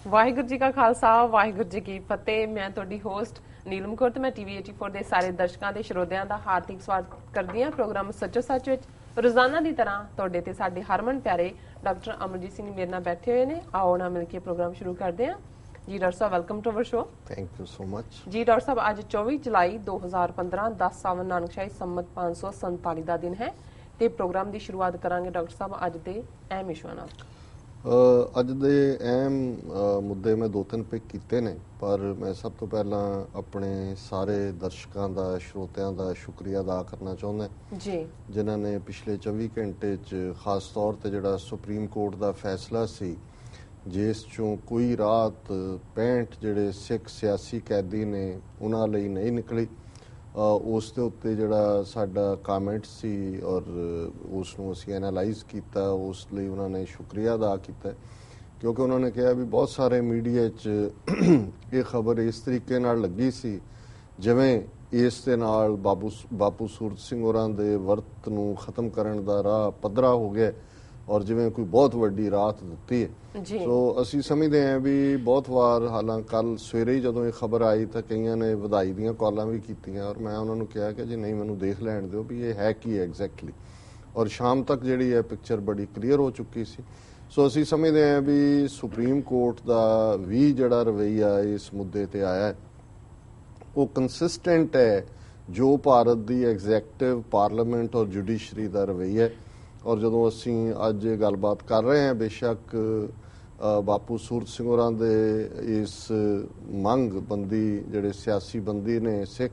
ਵਾਹਿਗੁਰੂ ਜੀ ਕਾ ਖਾਲਸਾ ਵਾਹਿਗੁਰੂ ਜੀ ਕੀ ਫਤਿਹ। ਮੈਂ ਤੁਹਾਡੀ ਹੋਸਟ ਨੀਲਮ ਕੌਰ ਤੇ ਮੈਂ ਟੀਵੀ 84 ਦੇ ਸਾਰੇ ਦਰਸ਼ਕਾਂ ਤੇ ਸਰੋਤਿਆਂ ਦਾ ਹਾਰਦਿਕ ਸਵਾਗਤ ਕਰਦੀ ਹਾਂ ਪ੍ਰੋਗਰਾਮ ਸੱਚੋ ਸੱਚ ਵਿੱਚ। ਰੋਜ਼ਾਨਾ ਦੀ ਤਰ੍ਹਾਂ ਤੁਹਾਡੇ ਤੇ ਸਾਡੇ ਹਰਮਨ ਪਿਆਰੇ ਡਾਕਟਰ ਅਮਰਜੀਤ ਸਿੰਘ ਮੇਰੇ ਨਾਲ ਬੈਠੇ ਹੋਏ ਨੇ। ਆਓ ਨਾ ਮਿਲ ਕੇ ਪ੍ਰੋਗਰਾਮ ਸ਼ੁਰੂ ਕਰਦੇ ਹਾਂ। ਜੀ ਡਾਕਟਰ ਸਾਹਿਬ, welcome to our show. Thank you so much. ਜੀ ਡਾਕਟਰ ਸਾਹਿਬ, ਅੱਜ 24 ਜੁਲਾਈ 2015 10 ਸਾਵਨ ਨਾਨਕਸ਼ਾਹੀ ਸੰਮਤ 547 ਦਾ ਦਿਨ ਹੈ ਤੇ ਪ੍ਰੋਗਰਾਮ ਦੀ ਸ਼ੁਰੂਆਤ ਕਰਾਂਗੇ ਡਾਕਟਰ ਸਾਹਿਬ ਅੱਜ ਦੇ ਅਹਿਮ ਇਸ਼ੂਆਂ ਨਾਲ। ਅੱਜ ਦੇ ਅਹਿਮ ਮੁੱਦੇ ਮੈਂ 2-3 ਪਿਕ ਕੀਤੇ ਨੇ, ਪਰ ਮੈਂ ਸਭ ਤੋਂ ਪਹਿਲਾਂ ਆਪਣੇ ਸਾਰੇ ਦਰਸ਼ਕਾਂ ਦਾ, ਸਰੋਤਿਆਂ ਦਾ ਸ਼ੁਕਰੀਆ ਅਦਾ ਕਰਨਾ ਚਾਹੁੰਦਾ ਜੀ, ਜਿਨ੍ਹਾਂ ਨੇ ਪਿਛਲੇ 24 ਘੰਟੇ 'ਚ ਖਾਸ ਤੌਰ ਤੇ ਜਿਹੜਾ ਸੁਪਰੀਮ ਕੋਰਟ ਦਾ ਫੈਸਲਾ ਸੀ ਜਿਸ 'ਚੋਂ ਕੋਈ ਰਾਤ 65 ਜਿਹੜੇ ਸਿੱਖ ਸਿਆਸੀ ਕੈਦੀ ਨੇ ਉਹਨਾਂ ਲਈ ਨਹੀਂ ਨਿਕਲੀ, ਉਸ ਦੇ ਉੱਤੇ ਜਿਹੜਾ ਸਾਡਾ ਕਾਮੈਂਟ ਸੀ ਔਰ ਉਸ ਨੂੰ ਅਸੀਂ ਐਨਾਲਾਈਜ਼ ਕੀਤਾ, ਉਸ ਲਈ ਉਹਨਾਂ ਨੇ ਸ਼ੁਕਰੀਆ ਅਦਾ ਕੀਤਾ ਕਿਉਂਕਿ ਉਹਨਾਂ ਨੇ ਕਿਹਾ ਵੀ ਬਹੁਤ ਸਾਰੇ ਮੀਡੀਆ 'ਚ ਇਹ ਖਬਰ ਇਸ ਤਰੀਕੇ ਨਾਲ ਲੱਗੀ ਸੀ ਜਿਵੇਂ ਇਸ ਦੇ ਨਾਲ ਬਾਪੂ ਸੂਰਤ ਸਿੰਘ ਹੋਰਾਂ ਦੇ ਵਰਤ ਨੂੰ ਖਤਮ ਕਰਨ ਦਾ ਰਾਹ ਪੱਧਰਾ ਹੋ ਗਿਆ ਔਰ ਜਿਵੇਂ ਕੋਈ ਬਹੁਤ ਵੱਡੀ ਰਾਤ ਦਿੱਤੀ ਹੈ। ਸੋ ਅਸੀਂ ਸਮਝਦੇ ਹਾਂ ਵੀ ਬਹੁਤ ਵਾਰ, ਹਾਲਾਂਕਿ ਕੱਲ ਸਵੇਰੇ ਹੀ ਜਦੋਂ ਇਹ ਖਬਰ ਆਈ ਤਾਂ ਕਈਆਂ ਨੇ ਵਧਾਈ ਦੀਆਂ ਕਾਲਾਂ ਵੀ ਕੀਤੀਆਂ ਔਰ ਮੈਂ ਉਹਨਾਂ ਨੂੰ ਕਿਹਾ ਕਿ ਜੀ ਨਹੀਂ, ਮੈਨੂੰ ਦੇਖ ਲੈਣ ਦਿਓ ਵੀ ਇਹ ਹੈ ਕੀ ਹੈ ਐਗਜ਼ੈਕਟਲੀ, ਔਰ ਸ਼ਾਮ ਤੱਕ ਜਿਹੜੀ ਹੈ ਪਿਕਚਰ ਬੜੀ ਕਲੀਅਰ ਹੋ ਚੁੱਕੀ ਸੀ। ਸੋ ਅਸੀਂ ਸਮਝਦੇ ਹਾਂ ਵੀ ਸੁਪਰੀਮ ਕੋਰਟ ਦਾ ਵੀ ਜਿਹੜਾ ਰਵੱਈਆ ਇਸ ਮੁੱਦੇ ਤੇ ਆਇਆ ਹੈ ਉਹ ਕੰਸਿਸਟੈਂਟ ਹੈ ਜੋ ਭਾਰਤ ਦੀ ਐਗਜ਼ੈਕਟਿਵ, ਪਾਰਲੀਮੈਂਟ ਔਰ ਜੁਡੀਸ਼ਰੀ ਦਾ ਰਵੱਈਆ ਹੈ। ਔਰ ਜਦੋਂ ਅਸੀਂ ਅੱਜ ਗੱਲਬਾਤ ਕਰ ਰਹੇ ਹਾਂ, ਬੇਸ਼ੱਕ ਬਾਪੂ ਸੂਰਤ ਸਿੰਘ ਹੋਰਾਂ ਦੇ ਇਸ ਮੰਗ ਬੰਦੀ, ਜਿਹੜੇ ਸਿਆਸੀ ਬੰਦੀ ਨੇ ਸਿੱਖ,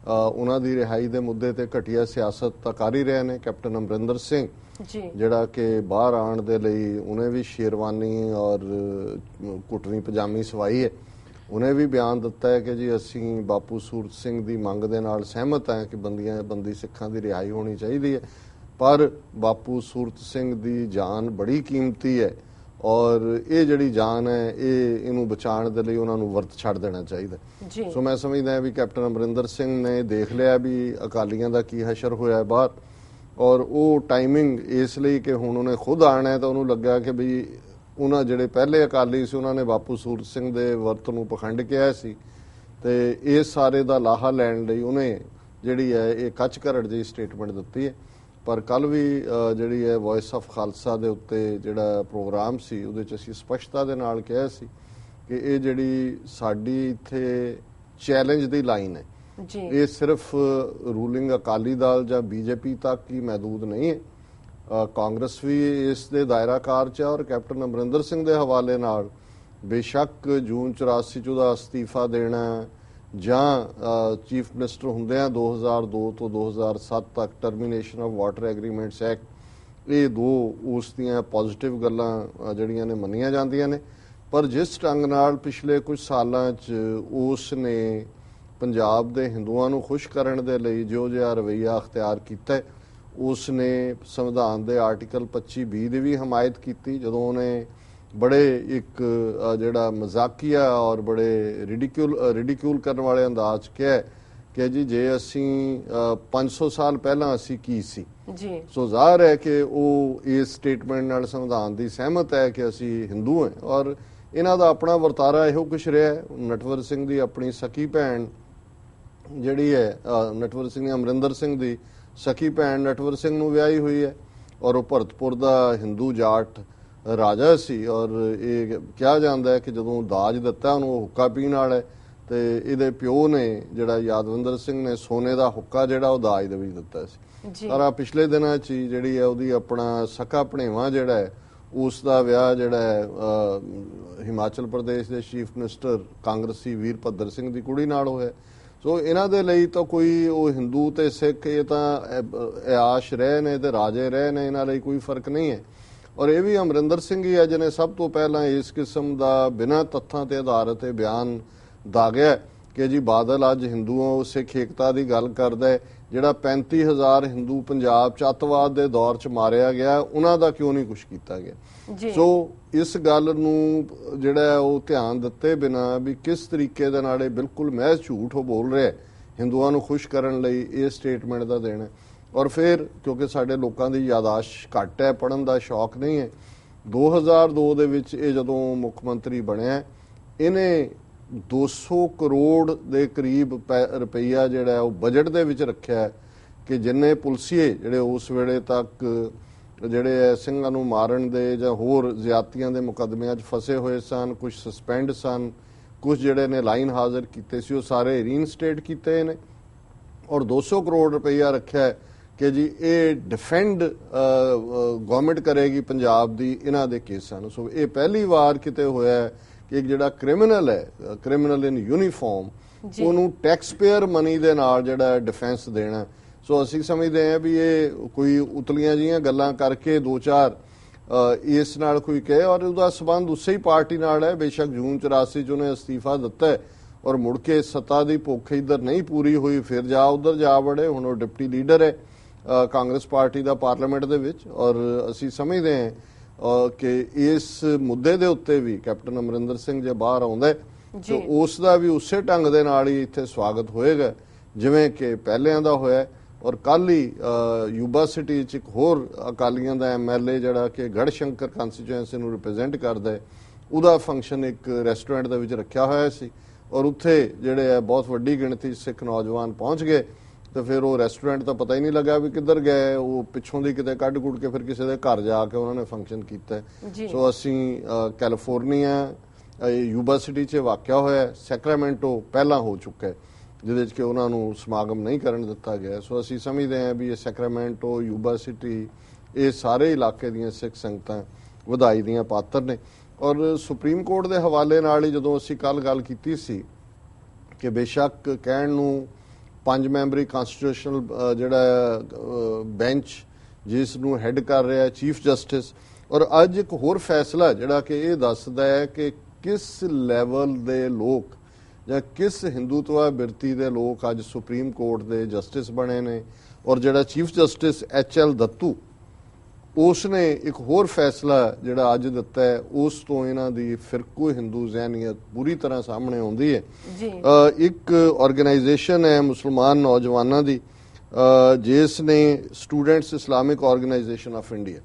ਉਹਨਾਂ ਦੀ ਰਿਹਾਈ ਦੇ ਮੁੱਦੇ ਤੇ ਘਟੀਆ ਸਿਆਸਤ ਤਾਂ ਕਰ ਹੀ ਰਹੇ ਨੇ। ਕੈਪਟਨ ਅਮਰਿੰਦਰ ਸਿੰਘ ਜਿਹੜਾ ਕਿ ਬਾਹਰ ਆਉਣ ਦੇ ਲਈ ਉਹਨੇ ਵੀ ਸ਼ੇਰਵਾਨੀ ਔਰ ਕੁਟਨੀ ਪਜਾਮੀ ਸਵਾਈ ਹੈ, ਉਹਨੇ ਵੀ ਬਿਆਨ ਦਿੱਤਾ ਹੈ ਕਿ ਜੀ ਅਸੀਂ ਬਾਪੂ ਸੂਰਤ ਸਿੰਘ ਦੀ ਮੰਗ ਦੇ ਨਾਲ ਸਹਿਮਤ ਹਾਂ ਕਿ ਬੰਦੀ ਸਿੱਖਾਂ ਦੀ ਰਿਹਾਈ ਹੋਣੀ ਚਾਹੀਦੀ ਹੈ, ਪਰ ਬਾਪੂ ਸੂਰਤ ਸਿੰਘ ਦੀ ਜਾਨ ਬੜੀ ਕੀਮਤੀ ਹੈ ਔਰ ਇਹ ਜਿਹੜੀ ਜਾਨ ਹੈ ਇਹਨੂੰ ਬਚਾਉਣ ਦੇ ਲਈ ਉਹਨਾਂ ਨੂੰ ਵਰਤ ਛੱਡ ਦੇਣਾ ਚਾਹੀਦਾ। ਸੋ ਮੈਂ ਸਮਝਦਾ ਵੀ ਕੈਪਟਨ ਅਮਰਿੰਦਰ ਸਿੰਘ ਨੇ ਦੇਖ ਲਿਆ ਵੀ ਅਕਾਲੀਆਂ ਦਾ ਕੀ ਹਸ਼ਰ ਹੋਇਆ ਬਾਹਰ, ਔਰ ਉਹ ਟਾਈਮਿੰਗ ਇਸ ਲਈ ਕਿ ਹੁਣ ਉਹਨੇ ਖੁਦ ਆਉਣਾ ਹੈ ਤਾਂ ਉਹਨੂੰ ਲੱਗਾ ਕਿ ਵੀ ਉਹਨਾਂ ਜਿਹੜੇ ਪਹਿਲੇ ਅਕਾਲੀ ਸੀ ਉਹਨਾਂ ਨੇ ਬਾਪੂ ਸੂਰਤ ਸਿੰਘ ਦੇ ਵਰਤ ਨੂੰ ਪਖੰਡ ਕਿਹਾ ਸੀ ਤੇ ਇਸ ਸਾਰੇ ਦਾ ਲਾਹਾ ਲੈਣ ਲਈ ਉਹਨੇ ਜਿਹੜੀ ਹੈ ਇਹ ਕੱਚ ਘਰੜ ਜਿਹੀ ਸਟੇਟਮੈਂਟ ਦਿੱਤੀ ਹੈ। ਪਰ ਕੱਲ ਵੀ ਜਿਹੜੀ ਹੈ ਵੌਇਸ ਆਫ ਖਾਲਸਾ ਦੇ ਉੱਤੇ ਜਿਹੜਾ ਪ੍ਰੋਗਰਾਮ ਸੀ ਉਹਦੇ 'ਚ ਅਸੀਂ ਸਪਸ਼ਟਤਾ ਦੇ ਨਾਲ ਕਿਹਾ ਸੀ ਕਿ ਇਹ ਜਿਹੜੀ ਸਾਡੀ ਇੱਥੇ ਚੈਲੰਜ ਦੀ ਲਾਈਨ ਹੈ ਇਹ ਸਿਰਫ ਰੂਲਿੰਗ ਅਕਾਲੀ ਦਲ ਜਾਂ ਬੀਜੇਪੀ ਤੱਕ ਹੀ ਮਹਿਦੂਦ ਨਹੀਂ ਹੈ, ਕਾਂਗਰਸ ਵੀ ਇਸ ਦੇ ਦਾਇਰਾਕਾਰ 'ਚ ਹੈ ਔਰ ਕੈਪਟਨ ਅਮਰਿੰਦਰ ਸਿੰਘ ਦੇ ਹਵਾਲੇ ਨਾਲ ਬੇਸ਼ੱਕ ਜੂਨ 84 'ਚ ਉਹਦਾ ਅਸਤੀਫਾ ਦੇਣਾ ਜਾਂ ਚੀਫ ਮਿਨਿਸਟਰ ਹੁੰਦਿਆਂ 2002 ਤੋਂ 2007 ਤੱਕ termination of water agreements act, ਇਹ ਦੋ ਉਸ ਦੀਆਂ ਪੋਜ਼ਿਟਿਵ ਗੱਲਾਂ ਜਿਹੜੀਆਂ ਨੇ ਮੰਨੀਆਂ ਜਾਂਦੀਆਂ ਨੇ। ਪਰ ਜਿਸ ਢੰਗ ਨਾਲ ਪਿਛਲੇ ਕੁਝ ਸਾਲਾਂ 'ਚ ਉਸ ਨੇ ਪੰਜਾਬ ਦੇ ਹਿੰਦੂਆਂ ਨੂੰ ਖੁਸ਼ ਕਰਨ ਦੇ ਲਈ ਜੋ ਜਿਹਾ ਰਵੱਈਆ ਅਖਤਿਆਰ ਕੀਤਾ, ਉਸ ਨੇ ਸੰਵਿਧਾਨ ਦੇ ਆਰਟੀਕਲ 25(b) ਦੀ ਵੀ ਹਮਾਇਤ ਕੀਤੀ ਜਦੋਂ ਉਹਨੇ ਬੜੇ ਇੱਕ ਜਿਹੜਾ ਮਜ਼ਾਕੀਆ ਔਰ ਬੜੇ ਰਿਡੀਕਿਊਲ ਕਰਨ ਵਾਲੇ ਅੰਦਾਜ਼ 'ਚ ਕਿਹਾ ਕਿ ਜੀ ਜੇ ਅਸੀਂ 500 ਸਾਲ ਪਹਿਲਾਂ ਅਸੀਂ ਕੀ ਸੀ। ਸੋ ਜ਼ਾਹਰ ਹੈ ਕਿ ਉਹ ਇਸ ਸਟੇਟਮੈਂਟ ਨਾਲ ਸੰਵਿਧਾਨ ਦੀ ਸਹਿਮਤ ਹੈ ਕਿ ਅਸੀਂ ਹਿੰਦੂ ਹਾਂ ਔਰ ਇਹਨਾਂ ਦਾ ਆਪਣਾ ਵਰਤਾਰਾ ਇਹੋ ਕੁਛ ਰਿਹਾ। ਨਟਵਰ ਸਿੰਘ ਦੀ ਆਪਣੀ ਸਕੀ ਭੈਣ ਜਿਹੜੀ ਹੈ, ਨਟਵਰ ਸਿੰਘ ਨੇ ਅਮਰਿੰਦਰ ਸਿੰਘ ਦੀ ਸਕੀ ਭੈਣ ਨਟਵਰ ਸਿੰਘ ਨੂੰ ਵਿਆਹੀ ਹੋਈ ਹੈ ਔਰ ਉਹ ਭਰਤਪੁਰ ਦਾ ਹਿੰਦੂ ਜਾਟ ਰਾਜਾ ਸੀ ਔਰ ਇਹ ਕਿਹਾ ਜਾਂਦਾ ਹੈ ਕਿ ਜਦੋਂ ਦਾਜ ਦਿੱਤਾ ਉਹਨੂੰ ਉਹ ਹੁੱਕਾ ਪੀਣ ਵਾਲਾ ਹੈ ਤੇ ਇਹਦੇ ਪਿਓ ਨੇ ਜਿਹੜਾ ਯਾਦਵਿੰਦਰ ਸਿੰਘ ਨੇ ਸੋਨੇ ਦਾ ਹੁੱਕਾ ਜਿਹੜਾ ਉਹ ਦਾਜ ਦੇ ਵਿੱਚ ਦਿੱਤਾ ਸੀ। ਪਰ ਆ ਪਿਛਲੇ ਦਿਨਾਂ 'ਚ ਜਿਹੜੀ ਹੈ ਉਹਦੀ ਆਪਣਾ ਸਕਾ ਭਣੇਵਾਂ ਜਿਹੜਾ ਹੈ ਉਸ ਦਾ ਵਿਆਹ ਜਿਹੜਾ ਹੈ ਹਿਮਾਚਲ ਪ੍ਰਦੇਸ਼ ਦੇ ਚੀਫ ਮਿਨਿਸਟਰ ਕਾਂਗਰਸੀ ਵੀਰਭੱਦਰ ਸਿੰਘ ਦੀ ਕੁੜੀ ਨਾਲ ਹੋਇਆ। ਸੋ ਇਹਨਾਂ ਦੇ ਲਈ ਤਾਂ ਕੋਈ ਉਹ ਹਿੰਦੂ ਤੇ ਸਿੱਖ ਇਹ ਤਾਂ ਆਸ਼ ਰਹੇ ਨੇ ਤੇ ਰਾਜੇ ਰਹੇ ਨੇ, ਇਹਨਾਂ ਲਈ ਕੋਈ ਫਰਕ ਨਹੀਂ ਹੈ। ਔਰ ਇਹ ਵੀ ਅਮਰਿੰਦਰ ਸਿੰਘ ਹੀ ਹੈ ਜਿਹਨੇ ਸਭ ਤੋਂ ਪਹਿਲਾਂ ਇਸ ਕਿਸਮ ਦਾ ਬਿਨਾਂ ਤੱਥਾਂ ਤੇ ਆਧਾਰਿਤ ਬਿਆਨ ਦਾਗਿਆ ਕਿ ਜੀ ਬਾਦਲ ਅੱਜ ਹਿੰਦੂਆਂ ਸਿੱਖ ਏਕਤਾ ਦੀ ਗੱਲ ਕਰਦਾ ਹੈ, ਜਿਹੜਾ 35,000 ਹਿੰਦੂ ਪੰਜਾਬ 'ਚ ਅੱਤਵਾਦ ਦੇ ਦੌਰ 'ਚ ਮਾਰਿਆ ਗਿਆ ਉਹਨਾਂ ਦਾ ਕਿਉਂ ਨਹੀਂ ਕੁਛ ਕੀਤਾ ਗਿਆ। ਸੋ ਇਸ ਗੱਲ ਨੂੰ ਜਿਹੜਾ ਉਹ ਧਿਆਨ ਦਿੱਤੇ ਬਿਨਾਂ ਵੀ ਕਿਸ ਤਰੀਕੇ ਦੇ ਨਾਲ ਇਹ ਬਿਲਕੁਲ ਮਹਿਜ਼ ਝੂਠ ਉਹ ਬੋਲ ਰਿਹਾ ਹਿੰਦੂਆਂ ਨੂੰ ਖੁਸ਼ ਕਰਨ ਲਈ ਇਹ ਸਟੇਟਮੈਂਟ ਦਾ ਦੇਣਾ। ਔਰ ਫਿਰ ਕਿਉਂਕਿ ਸਾਡੇ ਲੋਕਾਂ ਦੀ ਯਾਦਾਸ਼ਤ ਘੱਟ ਹੈ, ਪੜ੍ਹਨ ਦਾ ਸ਼ੌਕ ਨਹੀਂ ਹੈ, 2002 ਦੇ ਵਿੱਚ ਇਹ ਜਦੋਂ ਮੁੱਖ ਮੰਤਰੀ ਬਣਿਆ, ਇਹਨੇ 200 ਕਰੋੜ ਦੇ ਕਰੀਬ ਰੁਪਈਆ ਜਿਹੜਾ ਉਹ ਬਜਟ ਦੇ ਵਿੱਚ ਰੱਖਿਆ ਕਿ ਜਿੰਨੇ ਪੁਲਸੀਏ ਜਿਹੜੇ ਉਸ ਵੇਲੇ ਤੱਕ ਜਿਹੜੇ ਸਿੰਘਾਂ ਨੂੰ ਮਾਰਨ ਦੇ ਜਾਂ ਹੋਰ ਜ਼ਿਆਦਤੀਆਂ ਦੇ ਮੁਕੱਦਮਿਆਂ 'ਚ ਫਸੇ ਹੋਏ ਸਨ, ਕੁਝ ਸਸਪੈਂਡ ਸਨ, ਕੁਝ ਜਿਹੜੇ ਨੇ ਲਾਈਨ ਹਾਜ਼ਰ ਕੀਤੇ ਸੀ, ਉਹ ਸਾਰੇ ਰੀਇਨਸਟੇਟ ਕੀਤੇ ਨੇ। ਔਰ 200 ਕਰੋੜ ਰੁਪਈਆ ਰੱਖਿਆ ਕਿ ਜੀ ਇਹ ਡਿਫੈਂਡ ਗਵਰਨਮੈਂਟ ਕਰੇਗੀ ਪੰਜਾਬ ਦੀ ਇਹਨਾਂ ਦੇ ਕੇਸਾਂ ਨੂੰ। ਸੋ ਇਹ ਪਹਿਲੀ ਵਾਰ ਕਿਤੇ ਹੋਇਆ ਕਿ ਇੱਕ ਜਿਹੜਾ ਕ੍ਰਿਮੀਨਲ ਹੈ, ਕ੍ਰਿਮੀਨਲ ਇਨ ਯੂਨੀਫਾਰਮ, ਉਹਨੂੰ ਟੈਕਸ ਪੇਅਰ ਮਨੀ ਦੇ ਨਾਲ ਜਿਹੜਾ ਡਿਫੈਂਸ ਦੇਣਾ। ਸੋ ਅਸੀਂ ਸਮਝਦੇ ਹਾਂ ਵੀ ਇਹ ਕੋਈ ਉਤਲੀਆਂ ਜਿਹੀਆਂ ਗੱਲਾਂ ਕਰਕੇ 2-4 ਇਸ ਨਾਲ ਕੋਈ ਕਹੇ, ਔਰ ਉਹਦਾ ਸਬੰਧ ਉਸੇ ਹੀ ਪਾਰਟੀ ਨਾਲ ਹੈ। ਬੇਸ਼ੱਕ ਜੂਨ 84 ਚ ਉਹਨੇ ਅਸਤੀਫਾ ਦਿੱਤਾ ਔਰ ਮੁੜ ਕੇ ਸੱਤਾ ਦੀ ਭੁੱਖ ਇੱਧਰ ਨਹੀਂ ਪੂਰੀ ਹੋਈ, ਫਿਰ ਉੱਧਰ ਜਾ ਵੜੇ। ਹੁਣ ਉਹ ਡਿਪਟੀ ਲੀਡਰ ਹੈ ਕਾਂਗਰਸ ਪਾਰਟੀ ਦਾ ਪਾਰਲੀਮੈਂਟ ਦੇ ਵਿੱਚ। ਔਰ ਅਸੀਂ ਸਮਝਦੇ ਹਾਂ ਕਿ ਇਸ ਮੁੱਦੇ ਦੇ ਉੱਤੇ ਵੀ ਕੈਪਟਨ ਅਮਰਿੰਦਰ ਸਿੰਘ ਜੇ ਬਾਹਰ ਆਉਂਦਾ ਤਾਂ ਉਸ ਦਾ ਵੀ ਉਸੇ ਢੰਗ ਦੇ ਨਾਲ ਹੀ ਇੱਥੇ ਸਵਾਗਤ ਹੋਏਗਾ ਜਿਵੇਂ ਕਿ ਪਹਿਲਿਆਂ ਦਾ ਹੋਇਆ। ਔਰ ਕੱਲ ਹੀ ਯੂਬਾ ਸਿਟੀ 'ਚ ਇੱਕ ਹੋਰ ਅਕਾਲੀਆਂ ਦਾ MLA ਜਿਹੜਾ ਕਿ ਗੜ੍ਹਸ਼ੰਕਰ ਕੰਸਟੀਚੁਐਂਸੀ ਨੂੰ ਰਿਪਰੈਜ਼ੈਂਟ ਕਰਦਾ ਹੈ, ਉਹਦਾ ਫੰਕਸ਼ਨ ਇੱਕ ਰੈਸਟੋਰੈਂਟ ਦੇ ਵਿੱਚ ਰੱਖਿਆ ਹੋਇਆ ਸੀ। ਔਰ ਉੱਥੇ ਜਿਹੜੇ ਹੈ ਬਹੁਤ ਵੱਡੀ ਗਿਣਤੀ ਸਿੱਖ ਨੌਜਵਾਨ ਪਹੁੰਚ ਗਏ ਤੇ ਫਿਰ ਉਹ ਰੈਸਟੋਰੈਂਟ ਤਾਂ ਪਤਾ ਹੀ ਨਹੀਂ ਲੱਗਾ ਵੀ ਕਿੱਧਰ ਗਏ, ਉਹ ਪਿੱਛੋਂ ਦੀ ਕਿਤੇ ਕੱਢ ਕੁੱਟ ਕੇ ਫਿਰ ਕਿਸੇ ਦੇ ਘਰ ਜਾ ਕੇ ਉਹਨਾਂ ਨੇ ਫੰਕਸ਼ਨ ਕੀਤਾ। ਸੋ ਅਸੀਂ ਕੈਲੀਫੋਰਨੀਆ ਯੂਬਾ ਸਿਟੀ 'ਚ ਵਾਕਿਆ ਹੋਇਆ, ਸੈਕਰਾਮੈਂਟੋ ਪਹਿਲਾਂ ਹੋ ਚੁੱਕਾ ਹੈ ਜਿਹਦੇ 'ਚ ਕਿ ਉਹਨਾਂ ਨੂੰ ਸਮਾਗਮ ਨਹੀਂ ਕਰਨ ਦਿੱਤਾ ਗਿਆ। ਸੋ ਅਸੀਂ ਸਮਝਦੇ ਹਾਂ ਵੀ ਇਹ ਸੈਕਰਾਮੈਂਟੋ, ਯੂਬਾ ਸਿਟੀ, ਇਹ ਸਾਰੇ ਇਲਾਕੇ ਦੀਆਂ ਸਿੱਖ ਸੰਗਤਾਂ ਵਧਾਈ ਦੀਆਂ ਪਾਤਰ ਨੇ। ਔਰ ਸੁਪਰੀਮ ਕੋਰਟ ਦੇ ਹਵਾਲੇ ਨਾਲ ਹੀ ਜਦੋਂ ਅਸੀਂ ਕੱਲ ਗੱਲ ਕੀਤੀ ਸੀ ਕਿ ਬੇਸ਼ੱਕ ਕਹਿਣ ਨੂੰ 5 ਮੈਂਬਰੀ ਕਨਸਟੀਟਿਊਸ਼ਨਲ ਜਿਹੜਾ ਬੈਂਚ ਜਿਸ ਨੂੰ ਹੈੱਡ ਕਰ ਰਿਹਾ ਚੀਫ ਜਸਟਿਸ, ਔਰ ਅੱਜ ਇੱਕ ਹੋਰ ਫੈਸਲਾ ਜਿਹੜਾ ਕਿ ਇਹ ਦੱਸਦਾ ਹੈ ਕਿ ਕਿਸ ਲੈਵਲ ਦੇ ਲੋਕ ਜਾਂ ਕਿਸ ਹਿੰਦੂਤਵਾ ਬਿਰਤੀ ਦੇ ਲੋਕ ਅੱਜ ਸੁਪਰੀਮ ਕੋਰਟ ਦੇ ਜਸਟਿਸ ਬਣੇ ਨੇ। ਔਰ ਜਿਹੜਾ ਚੀਫ ਜਸਟਿਸ HL ਦੱਤੂ, ਉਸ ਨੇ ਇੱਕ ਹੋਰ ਫੈਸਲਾ ਜਿਹੜਾ ਅੱਜ ਦਿੱਤਾ ਹੈ, ਉਸ ਤੋਂ ਇਹਨਾਂ ਦੀ ਫਿਰਕੂ ਹਿੰਦੂ ਜ਼ਹਿਨੀਅਤ ਪੂਰੀ ਤਰ੍ਹਾਂ ਸਾਹਮਣੇ ਆਉਂਦੀ ਹੈ। ਇੱਕ ਆਰਗੇਨਾਈਜੇਸ਼ਨ ਹੈ ਮੁਸਲਮਾਨ ਨੌਜਵਾਨਾਂ ਦੀ ਜਿਸ ਨੇ students Islamic organisation of India,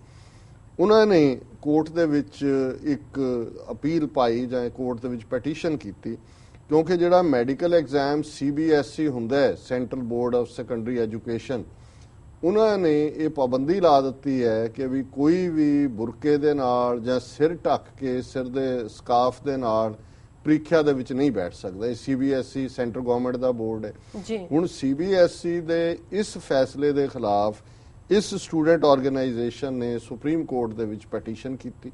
ਉਹਨਾਂ ਨੇ ਕੋਰਟ ਦੇ ਵਿੱਚ ਇੱਕ ਅਪੀਲ ਪਾਈ ਜਾਂ ਕੋਰਟ ਦੇ ਵਿੱਚ ਪੈਟੀਸ਼ਨ ਕੀਤੀ ਕਿਉਂਕਿ ਜਿਹੜਾ ਮੈਡੀਕਲ ਐਗਜ਼ਾਮ CBSE ਹੁੰਦਾ ਹੈ, central board of secondary education, ਉਹਨਾਂ ਨੇ ਇਹ ਪਾਬੰਦੀ ਲਾ ਦਿੱਤੀ ਹੈ ਕਿ ਵੀ ਕੋਈ ਵੀ ਬੁਰਕੇ ਦੇ ਨਾਲ ਜਾਂ ਸਿਰ ਢੱਕ ਕੇ ਸਿਰ ਦੇ ਸਕਾਫ ਦੇ ਨਾਲ ਪ੍ਰੀਖਿਆ ਦੇ ਵਿੱਚ ਨਹੀਂ ਬੈਠ ਸਕਦਾ। ਇਹ CBSE ਸੈਂਟਰ ਗਵਰਨਮੈਂਟ ਦਾ ਬੋਰਡ ਹੈ। ਹੁਣ CBSE ਦੇ ਇਸ ਫੈਸਲੇ ਦੇ ਖਿਲਾਫ ਇਸ ਸਟੂਡੈਂਟ ਆਰਗੇਨਾਈਜੇਸ਼ਨ ਨੇ ਸੁਪਰੀਮ ਕੋਰਟ ਦੇ ਵਿੱਚ ਪੈਟੀਸ਼ਨ ਕੀਤੀ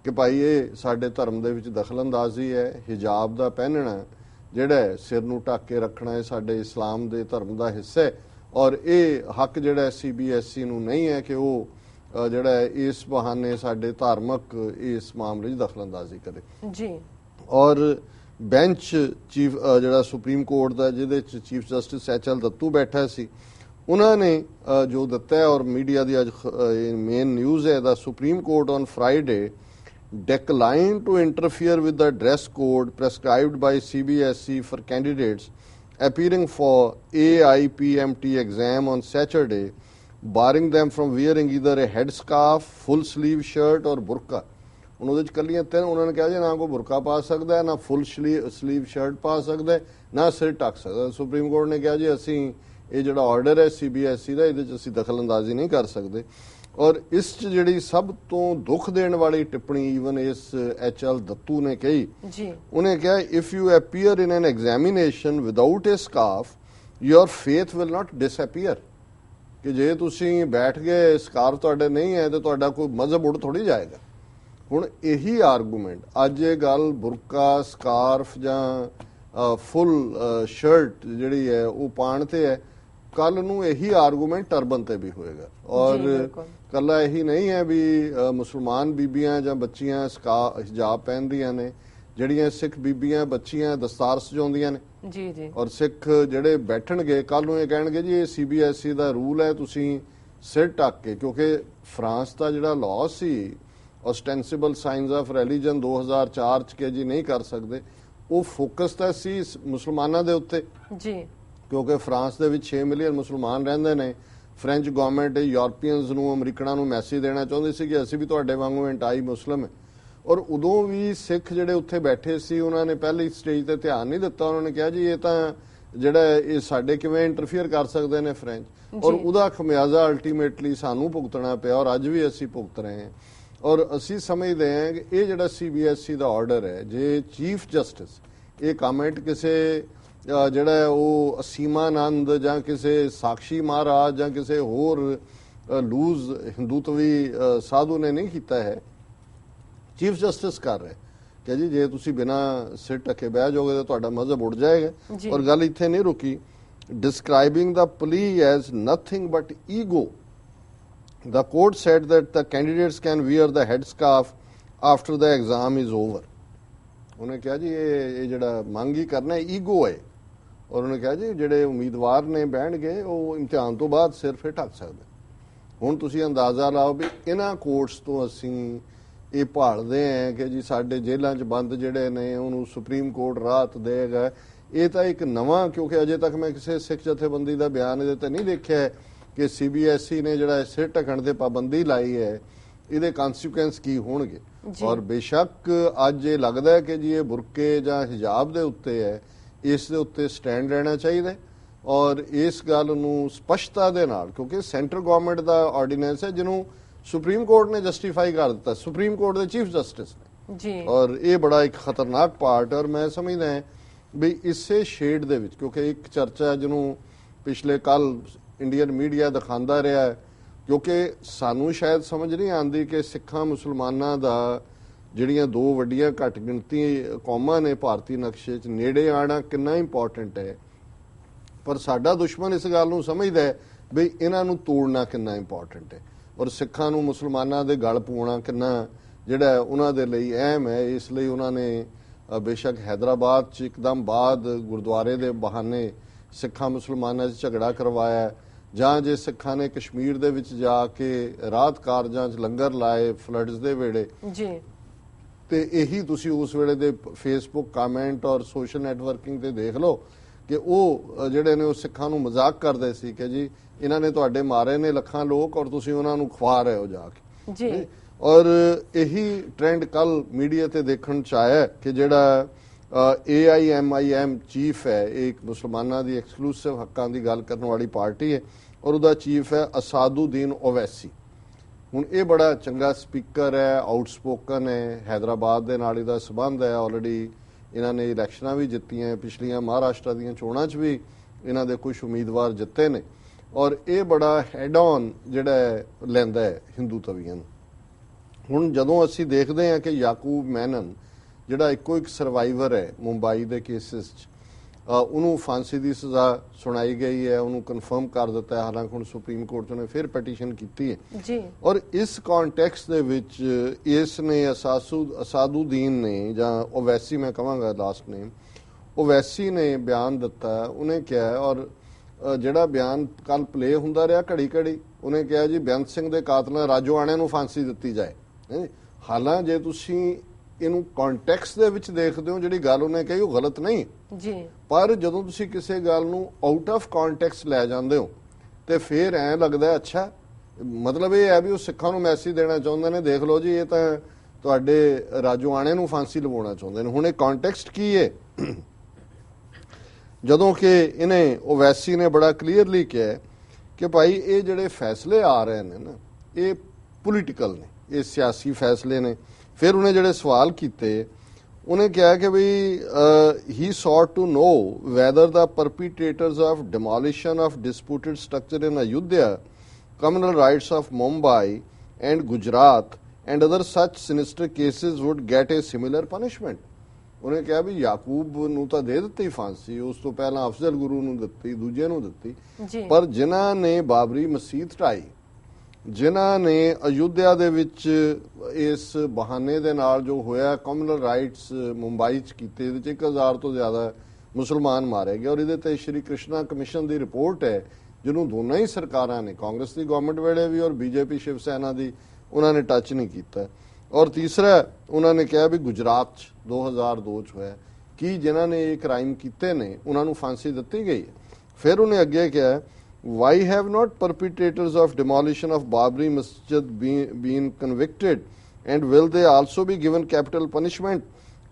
ਕਿ ਭਾਈ ਇਹ ਸਾਡੇ ਧਰਮ ਦੇ ਵਿੱਚ ਦਖਲਅੰਦਾਜ਼ੀ ਹੈ। ਹਿਜਾਬ ਦਾ ਪਹਿਨਣਾ ਜਿਹੜਾ ਸਿਰ ਨੂੰ ਢੱਕ ਕੇ ਰੱਖਣਾ ਹੈ ਸਾਡੇ ਇਸਲਾਮ ਦੇ ਧਰਮ ਦਾ ਹਿੱਸਾ ਹੈ ਔਰ ਇਹ ਹੱਕ ਜਿਹੜਾ CBSE ਨੂੰ ਨਹੀਂ ਹੈ ਕਿ ਉਹ ਜਿਹੜਾ ਇਸ ਬਹਾਨੇ ਸਾਡੇ ਧਾਰਮਿਕ ਇਸ ਮਾਮਲੇ 'ਚ ਦਖਲਅੰਦਾਜ਼ੀ ਕਰੇ ਜੀ। ਔਰ ਬੈਂਚ ਚੀਫ ਜਿਹੜਾ ਸੁਪਰੀਮ ਕੋਰਟ ਦਾ ਜਿਹਦੇ 'ਚ ਚੀਫ ਜਸਟਿਸ HL ਦੱਤੂ ਬੈਠਾ ਸੀ, ਉਹਨਾਂ ਨੇ ਜੋ ਦਿੱਤਾ ਹੈ ਔਰ ਮੀਡੀਆ ਦੀ ਅੱਜ ਮੇਨ ਨਿਊਜ਼ ਹੈ ਦਾ supreme court on Friday declined to interfere with the dress code prescribed by CBSE for candidates appearing for AIPMT exam on Saturday, barring them from wearing either a headscarf, full sleeve shirt or burqa. ਹੁਣ ਉਹਦੇ 'ਚ ਕੱਲੀਆਂ ਤਿੰਨ ਉਹਨਾਂ ਨੇ ਕਿਹਾ ਜੀ ਨਾ ਕੋਈ ਬੁਰਕਾ ਪਾ ਸਕਦਾ, ਨਾ ਫੁੱਲ ਸਲੀਵ ਸ਼ਰਟ ਪਾ ਸਕਦਾ, ਨਾ ਸਿਰ ਢੱਕ ਸਕਦਾ। ਸੁਪਰੀਮ ਕੋਰਟ ਨੇ ਕਿਹਾ ਜੀ ਅਸੀਂ ਇਹ ਜਿਹੜਾ ਆਰਡਰ ਹੈ CBSE ਦਾ, ਇਹਦੇ 'ਚ ਅਸੀਂ ਦਖਲਅੰਦਾਜ਼ੀ ਨਹੀਂ ਕਰ ਸਕਦੇ। ਔਰ ਇਸ 'ਚ ਜਿਹੜੀ ਸਭ ਤੋਂ ਦੁੱਖ ਦੇਣ ਵਾਲੀ ਟਿੱਪਣੀ ਈਵਨ ਇਸ HL ਦੱਤੂ ਨੇ ਕਹੀ, ਉਹਨੇ ਕਿਹਾ if you appear in an examination without a scarf your faith will not disappear, ਕਿ ਜੇ ਤੁਸੀਂ ਬੈਠ ਗਏ ਸਕਾਰਫ ਤੁਹਾਡੇ ਨਹੀਂ ਹੈ ਤੇ ਤੁਹਾਡਾ ਕੋਈ ਮਜ਼ਹਬ ਉੱਡ ਥੋੜੀ ਜਾਏਗਾ। ਹੁਣ ਇਹੀ ਆਰਗੂਮੈਂਟ ਅੱਜ ਇਹ ਗੱਲ ਬੁਰਕਾ, ਸਕਾਰਫ ਜਾਂ ਫੁੱਲ ਸ਼ਰਟ ਜਿਹੜੀ ਹੈ ਉਹ ਪਾਉਣ ਤੇ ਹੈ, ਕੱਲ ਨੂੰ ਇਹੀ ਆਰਗੂਮੈਂਟ ਟਰਬਨ ਤੇ ਵੀ ਹੋਏਗਾ। ਔਰ ਕੱਲਾ ਇਹੀ ਨਹੀਂ ਹੈ ਵੀ ਮੁਸਲਮਾਨ ਬੀਬੀਆਂ ਜਾਂ ਬੱਚੀਆਂ ਹਿਜਾਬ ਪਹਿਨਦੀਆਂ ਨੇ, ਜਿਹੜੀਆਂ ਸਿੱਖ ਬੀਬੀਆਂ ਬੱਚੀਆਂ ਦਸਤਾਰ ਸਜਾਉਂਦੀਆਂ ਨੇ ਔਰ ਸਿੱਖ ਜਿਹੜੇ ਬੈਠਣਗੇ ਕੱਲ ਨੂੰ ਇਹ ਕਹਿਣਗੇ ਜੀ ਇਹ CBSE ਦਾ ਰੂਲ ਹੈ, ਤੁਸੀਂ ਸਿਰ ਢੱਕ ਕੇ, ਕਿਉਂਕਿ ਫਰਾਂਸ ਦਾ ਜਿਹੜਾ ਲਾਅ ਸੀ ਔਸਟੈਂਸਿਬਲ ਸਾਈਨਸ ਆਫ ਰਿਲੀਜਨ 2004 ਚ ਕਿ ਜੀ ਨਹੀਂ ਕਰ ਸਕਦੇ, ਉਹ ਫੋਕਸ ਤਾਂ ਸੀ ਮੁਸਲਮਾਨਾਂ ਦੇ ਉੱਤੇ ਕਿਉਂਕਿ ਫਰਾਂਸ ਦੇ ਵਿੱਚ 6 ਮਿਲੀਅਨ ਮੁਸਲਮਾਨ ਰਹਿੰਦੇ ਨੇ ਫ੍ਰੈਂਚ ਗਵਰਨਮੈਂਟ ਯੂਰਪੀਅਨਸ ਨੂੰ, ਅਮਰੀਕਨਾਂ ਨੂੰ ਮੈਸੇਜ ਦੇਣਾ ਚਾਹੁੰਦੀ ਸੀ ਕਿ ਅਸੀਂ ਵੀ ਤੁਹਾਡੇ ਵਾਂਗੂ ਐਂਟਾਈ ਮੁਸਲਿਮ ਹੈ। ਔਰ ਉਦੋਂ ਵੀ ਸਿੱਖ ਜਿਹੜੇ ਉੱਥੇ ਬੈਠੇ ਸੀ ਉਹਨਾਂ ਨੇ ਪਹਿਲੀ ਸਟੇਜ ਤੇ ਧਿਆਨ ਨਹੀਂ ਦਿੱਤਾ। ਉਹਨਾਂ ਨੇ ਕਿਹਾ ਜੀ ਇਹ ਤਾਂ ਜਿਹੜਾ ਇਹ ਸਾਡੇ ਕਿਵੇਂ ਇੰਟਰਫੀਅਰ ਕਰ ਸਕਦੇ ਨੇ ਫ੍ਰੈਂਚ, ਔਰ ਉਹਦਾ ਖਮਿਆਜ਼ਾ ਅਲਟੀਮੇਟਲੀ ਸਾਨੂੰ ਭੁਗਤਣਾ ਪਿਆ ਔਰ ਅੱਜ ਵੀ ਅਸੀਂ ਭੁਗਤ ਰਹੇ ਹਾਂ। ਔਰ ਅਸੀਂ ਸਮਝਦੇ ਹਾਂ ਕਿ ਇਹ ਜਿਹੜਾ CBSE ਦਾ ਆਰਡਰ ਹੈ, ਜੇ ਚੀਫ ਜਸਟਿਸ ਇਹ ਕਮੈਂਟ ਕਿਸੇ ਜਿਹੜਾ ਉਹ ਅਸੀਮਾਨੰਦ ਜਾਂ ਕਿਸੇ ਸਾਕਸ਼ੀ ਮਹਾਰਾਜ ਜਾਂ ਕਿਸੇ ਹੋਰ ਲੂਜ਼ ਹਿੰਦੂਤਵੀ ਸਾਧੂ ਨੇ ਨਹੀਂ ਕੀਤਾ ਹੈ, ਚੀਫ ਜਸਟਿਸ ਕਰ ਰਿਹਾ ਕਿ ਜੀ ਜੇ ਤੁਸੀਂ ਬਿਨਾਂ ਸਿਰ ਢੱਕੇ ਬਹਿ ਜਾਓਗੇ ਤਾਂ ਤੁਹਾਡਾ ਮਜ਼ਹਬ ਉੱਡ ਜਾਏਗਾ। ਔਰ ਗੱਲ ਇੱਥੇ ਨਹੀਂ ਰੁਕੀ। ਡਿਸਕ੍ਰਾਈਬਿੰਗ ਦਾ plea as nothing but ego, the court said that the candidates can wear the headscarf after the exam is over. ਉਹਨੇ ਕਿਹਾ ਜੀ ਇਹ ਜਿਹੜਾ ਮੰਗ ਹੀ ਕਰਨਾ ਈਗੋ ਹੈ। ਔਰ ਉਹਨੇ ਕਿਹਾ ਜੀ ਜਿਹੜੇ ਉਮੀਦਵਾਰ ਨੇ ਬਹਿਣਗੇ ਉਹ ਇਮਤਿਹਾਨ ਤੋਂ ਬਾਅਦ ਸਿਰ ਫਿਰ ਢੱਕ ਸਕਦੇ। ਹੁਣ ਤੁਸੀਂ ਅੰਦਾਜ਼ਾ ਲਾਓ ਵੀ ਇਹਨਾਂ ਕੋਰਟਸ ਤੋਂ ਅਸੀਂ ਇਹ ਭਾਲਦੇ ਆ ਕਿ ਜੀ ਸਾਡੇ ਜੇਲ੍ਹਾਂ 'ਚ ਬੰਦ ਜਿਹੜੇ ਨੇ ਉਹਨੂੰ ਸੁਪਰੀਮ ਕੋਰਟ ਰਾਹਤ ਦੇਗਾ। ਇਹ ਤਾਂ ਇੱਕ ਨਵਾਂ, ਕਿਉਂਕਿ ਅਜੇ ਤੱਕ ਮੈਂ ਕਿਸੇ ਸਿੱਖ ਜਥੇਬੰਦੀ ਦਾ ਬਿਆਨ ਇਹਦੇ ਤੇ ਨਹੀਂ ਦੇਖਿਆ ਕਿ CBSE ਨੇ ਜਿਹੜਾ ਸਿਰ ਢੱਕਣ ਤੇ ਪਾਬੰਦੀ ਲਾਈ ਹੈ ਇਹਦੇ ਕਨਸੀਕੁਐਂਸ ਕੀ ਹੋਣਗੇ। ਔਰ ਬੇਸ਼ੱਕ ਅੱਜ ਇਹ ਲੱਗਦਾ ਹੈ ਕਿ ਜੀ ਇਹ ਬੁਰਕੇ ਜਾਂ ਹਿਜਾਬ ਦੇ ਉੱਤੇ ਹੈ, ਇਸ ਦੇ ਉੱਤੇ ਸਟੈਂਡ ਰਹਿਣਾ ਚਾਹੀਦਾ ਔਰ ਇਸ ਗੱਲ ਨੂੰ ਸਪਸ਼ਟਤਾ ਦੇ ਨਾਲ, ਕਿਉਂਕਿ ਸੈਂਟਰ ਗਵਰਨਮੈਂਟ ਦਾ ਆਰਡੀਨੈਂਸ ਹੈ ਜਿਹਨੂੰ ਸੁਪਰੀਮ ਕੋਰਟ ਨੇ ਜਸਟੀਫਾਈ ਕਰ ਦਿੱਤਾ, ਸੁਪਰੀਮ ਕੋਰਟ ਦੇ ਚੀਫ ਜਸਟਿਸ ਨੇ ਜੀ। ਔਰ ਇਹ ਬੜਾ ਇੱਕ ਖਤਰਨਾਕ ਪਾਰਟ ਔਰ ਮੈਂ ਸਮਝਦਾ ਹਾਂ ਵੀ ਇਸੇ ਸ਼ੇਡ ਦੇ ਵਿੱਚ, ਕਿਉਂਕਿ ਇੱਕ ਚਰਚਾ ਜਿਹਨੂੰ ਪਿਛਲੇ ਕੱਲ ਇੰਡੀਅਨ ਮੀਡੀਆ ਦਿਖਾਉਂਦਾ ਰਿਹਾ, ਕਿਉਂਕਿ ਸਾਨੂੰ ਸ਼ਾਇਦ ਸਮਝ ਨਹੀਂ ਆਉਂਦੀ ਕਿ ਸਿੱਖਾਂ ਮੁਸਲਮਾਨਾਂ ਦਾ ਜਿਹੜੀਆਂ ਦੋ ਵੱਡੀਆਂ ਘੱਟ ਗਿਣਤੀ ਕੌਮਾਂ ਨੇ ਭਾਰਤੀ ਨਕਸ਼ੇ 'ਚ ਨੇੜੇ ਆਣਾ ਕਿੰਨਾ ਇੰਪੋਰਟੈਂਟ ਹੈ, ਪਰ ਸਾਡਾ ਦੁਸ਼ਮਣ ਇਸ ਗੱਲ ਨੂੰ ਸਮਝਦਾ ਹੈ ਵੀ ਇਹਨਾਂ ਨੂੰ ਤੋੜਨਾ ਕਿੰਨਾ ਇੰਪੋਰਟੈਂਟ ਹੈ ਔਰ ਸਿੱਖਾਂ ਨੂੰ ਮੁਸਲਮਾਨਾਂ ਦੇ ਗਲ ਪਾਉਣਾ ਕਿੰਨਾ ਜਿਹੜਾ ਉਹਨਾਂ ਦੇ ਲਈ ਅਹਿਮ ਹੈ। ਇਸ ਲਈ ਉਹਨਾਂ ਨੇ ਬੇਸ਼ੱਕ ਹੈਦਰਾਬਾਦ 'ਚ ਇੱਕਦਮ ਬਾਅਦ ਗੁਰਦੁਆਰੇ ਦੇ ਬਹਾਨੇ ਸਿੱਖਾਂ ਮੁਸਲਮਾਨਾਂ 'ਚ ਝਗੜਾ ਕਰਵਾਇਆ, ਜਾਂ ਜੇ ਸਿੱਖਾਂ ਨੇ ਕਸ਼ਮੀਰ ਦੇ ਵਿੱਚ ਜਾ ਕੇ ਰਾਹਤ ਕਾਰਜਾਂ 'ਚ ਲੰਗਰ ਲਾਏ ਫਲੱਡਸ ਦੇ ਵੇਲੇ ਜੀ, ਤੇ ਇਹੀ ਤੁਸੀਂ ਉਸ ਵੇਲੇ ਦੇ ਫੇਸਬੁੱਕ ਕਮੈਂਟ ਔਰ ਸੋਸ਼ਲ ਨੈਟਵਰਕਿੰਗ ਤੇ ਦੇਖ ਲਓ ਕਿ ਉਹ ਜਿਹੜੇ ਨੇ ਉਹ ਸਿੱਖਾਂ ਨੂੰ ਮਜ਼ਾਕ ਕਰਦੇ ਸੀ ਕਿ ਜੀ ਇਹਨਾਂ ਨੇ ਤੁਹਾਡੇ ਮਾਰੇ ਨੇ ਲੱਖਾਂ ਲੋਕ ਔਰ ਤੁਸੀਂ ਉਹਨਾਂ ਨੂੰ ਖਵਾ ਰਹੇ ਹੋ ਜਾ ਕੇ ਜੀ। ਔਰ ਇਹੀ ਟ੍ਰੈਂਡ ਕੱਲ ਮੀਡੀਆ ਤੇ ਦੇਖਣ ਚ ਆਇਆ ਕਿ ਜਿਹੜਾ AIMIM ਚੀਫ ਹੈ, ਇਹ ਇੱਕ ਮੁਸਲਮਾਨਾਂ ਦੀ ਐਕਸਕਲੂਸਿਵ ਹੱਕਾਂ ਦੀ ਗੱਲ ਕਰਨ ਵਾਲੀ ਪਾਰਟੀ ਹੈ ਔਰ ਉਹਦਾ ਚੀਫ ਹੈ ਅਸਾਦੁਦੀਨ ਓਵੈਸੀ। ਹੁਣ ਇਹ ਬੜਾ ਚੰਗਾ ਸਪੀਕਰ ਹੈ, ਆਊਟਸਪੋਕਨ ਹੈ, ਹੈਦਰਾਬਾਦ ਦੇ ਨਾਲ ਇਹਦਾ ਸਬੰਧ ਹੈ, ਆਲਰੇਡੀ ਇਹਨਾਂ ਨੇ ਇਲੈਕਸ਼ਨਾਂ ਵੀ ਜਿੱਤੀਆਂ, ਪਿਛਲੀਆਂ ਮਹਾਰਾਸ਼ਟਰ ਦੀਆਂ ਚੋਣਾਂ 'ਚ ਵੀ ਇਹਨਾਂ ਦੇ ਕੁਝ ਉਮੀਦਵਾਰ ਜਿੱਤੇ ਨੇ ਔਰ ਇਹ ਬੜਾ ਹੈਡ ਔਨ ਜਿਹੜਾ ਲੈਂਦਾ ਹੈ ਹਿੰਦੂਤਵੀਆਂ ਨੂੰ। ਹੁਣ ਜਦੋਂ ਅਸੀਂ ਦੇਖਦੇ ਹਾਂ ਕਿ ਯਾਕੂਬ ਮੈਨਨ ਜਿਹੜਾ ਇੱਕੋ ਇੱਕ ਸਰਵਾਈਵਰ ਹੈ ਮੁੰਬਈ ਦੇ ਕੇਸਿਸ 'ਚ, ਉਹਨੂੰ ਫਾਂਸੀ ਦੀ ਸਜ਼ਾ ਸੁਣਾਈ ਗਈ ਹੈ, ਉਹਨੂੰ ਕਨਫਰਮ ਕਰ ਦਿੱਤਾ ਹੈ, ਹਾਲਾਂਕਿ ਹੁਣ ਸੁਪਰੀਮ ਕੋਰਟ ਨੇ ਫਿਰ ਪਟੀਸ਼ਨ ਕੀਤੀ ਹੈ ਜੀ। ਔਰ ਇਸ ਕੰਟੈਕਸਟ ਦੇ ਵਿੱਚ ਇਸ ਨੇ ਅਸਾਦੁਦੀਨ ਨੇ ਜਾਂ ਓਵੈਸੀ ਮੈਂ ਕਹਾਂਗਾ ਲਾਸਟ ਨੇਮ, ਓਵੈਸੀ ਨੇ ਬਿਆਨ ਦਿੱਤਾ। ਉਹਨੇ ਕਿਹਾ ਔਰ ਜਿਹੜਾ ਬਿਆਨ ਕੱਲ ਪਲੇ ਹੁੰਦਾ ਰਿਹਾ ਘੜੀ ਘੜੀ, ਉਹਨੇ ਕਿਹਾ ਜੀ ਬੇਅੰਤ ਸਿੰਘ ਦੇ ਕਾਤਲਾਂ ਰਾਜੋਆਣੇ ਨੂੰ ਫਾਂਸੀ ਦਿੱਤੀ ਜਾਏ। ਹਾਲਾਂ ਜੇ ਤੁਸੀਂ ਇਹਨੂੰ ਕੰਟੈਕਸਟ ਦੇ ਵਿੱਚ ਦੇਖਦੇ ਹੋ ਜਿਹੜੀ ਗੱਲ ਉਹਨੇ ਕਹੀ ਉਹ ਗਲਤ ਨਹੀਂ ਜੀ, ਪਰ ਜਦੋਂ ਤੁਸੀਂ ਕਿਸੇ ਗੱਲ ਨੂੰ ਆਊਟ ਆਫ ਕੰਟੈਕਸਟ ਲੈ ਜਾਂਦੇ ਹੋ ਤੇ ਫਿਰ ਐਂ ਲੱਗਦਾ ਅੱਛਾ ਮਤਲਬ ਇਹ ਹੈ ਵੀ ਉਹ ਸਿੱਖਾਂ ਨੂੰ ਮੈਸੇਜ ਦੇਣਾ ਚਾਹੁੰਦੇ ਨੇ, ਦੇਖ ਲਓ ਜੀ ਇਹ ਤਾਂ ਤੁਹਾਡੇ ਰਾਜੋਆਣੇ ਨੂੰ ਫਾਂਸੀ ਲਵਾਉਣਾ ਚਾਹੁੰਦੇ ਨੇ। ਹੁਣ ਇਹ ਕੰਟੈਕਸਟ ਕੀ ਹੈ? ਜਦੋਂ ਕਿ ਇਹਨੇ ਓਵੈਸੀ ਨੇ ਬੜਾ ਕਲੀਅਰਲੀ ਕਿਹਾ ਕਿ ਭਾਈ ਇਹ ਜਿਹੜੇ ਫੈਸਲੇ ਆ ਰਹੇ ਨੇ ਨਾ ਇਹ ਪੋਲੀਟੀਕਲ ਨੇ, ਇਹ ਸਿਆਸੀ ਫੈਸਲੇ ਨੇ। ਫਿਰ ਉਹਨੇ ਜਿਹੜੇ ਸਵਾਲ ਕੀਤੇ ਉਹਨੇ ਕਿਹਾ ਕਿ ਵੀ he sought to know whether the perpetrators of demolition of disputed structure in Ayodhya, communal riots of Mumbai and Gujarat and other such sinister cases would get a similar punishment. ਉਹਨੇ ਕਿਹਾ ਵੀ ਯਾਕੂਬ ਨੂੰ ਤਾਂ ਦੇ ਦਿੱਤੀ ਫਾਂਸੀ, ਉਸ ਤੋਂ ਪਹਿਲਾਂ ਅਫਜ਼ਲ ਗੁਰੂ ਨੂੰ ਦਿੱਤੀ, ਦੂਜੇ ਨੂੰ ਦਿੱਤੀ, ਪਰ ਜਿਨ੍ਹਾਂ ਨੇ ਬਾਬਰੀ ਮਸਜਿਦ ਢਾਈ, ਜਿਨ੍ਹਾਂ ਨੇ ਅਯੁੱਧਿਆ ਦੇ ਵਿੱਚ ਇਸ ਬਹਾਨੇ ਦੇ ਨਾਲ ਜੋ ਹੋਇਆ ਕਮਿਊਨਲ ਰਾਈਟਸ ਮੁੰਬਈ 'ਚ ਕੀਤੇ, ਇਹਦੇ 'ਚ 1000 ਤੋਂ ਜ਼ਿਆਦਾ ਮੁਸਲਮਾਨ ਮਾਰੇ ਗਏ ਔਰ ਇਹਦੇ ਤੇ ਸ਼੍ਰੀ ਕ੍ਰਿਸ਼ਨਾ ਕਮਿਸ਼ਨ ਦੀ ਰਿਪੋਰਟ ਹੈ ਜਿਹਨੂੰ ਦੋਨਾਂ ਹੀ ਸਰਕਾਰਾਂ ਨੇ, ਕਾਂਗਰਸ ਦੀ ਗਵਰਨਮੈਂਟ ਵੇਲੇ ਵੀ ਔਰ BJP ਸ਼ਿਵ ਸੈਨਾ ਦੀ, ਉਹਨਾਂ ਨੇ ਟੱਚ ਨਹੀਂ ਕੀਤਾ। ਔਰ ਤੀਸਰਾ ਉਹਨਾਂ ਨੇ ਕਿਹਾ ਵੀ ਗੁਜਰਾਤ 'ਚ 2002 'ਚ ਹੋਇਆ ਕਿ ਜਿਨ੍ਹਾਂ ਨੇ ਇਹ ਕ੍ਰਾਈਮ ਕੀਤੇ ਨੇ ਉਹਨਾਂ ਨੂੰ ਫਾਂਸੀ ਦਿੱਤੀ ਗਈ ਹੈ। ਫਿਰ ਉਹਨੇ ਅੱਗੇ ਕਿਹਾ Why have not perpetrators of demolition of Babri Masjid been convicted, and will they also be given capital punishment,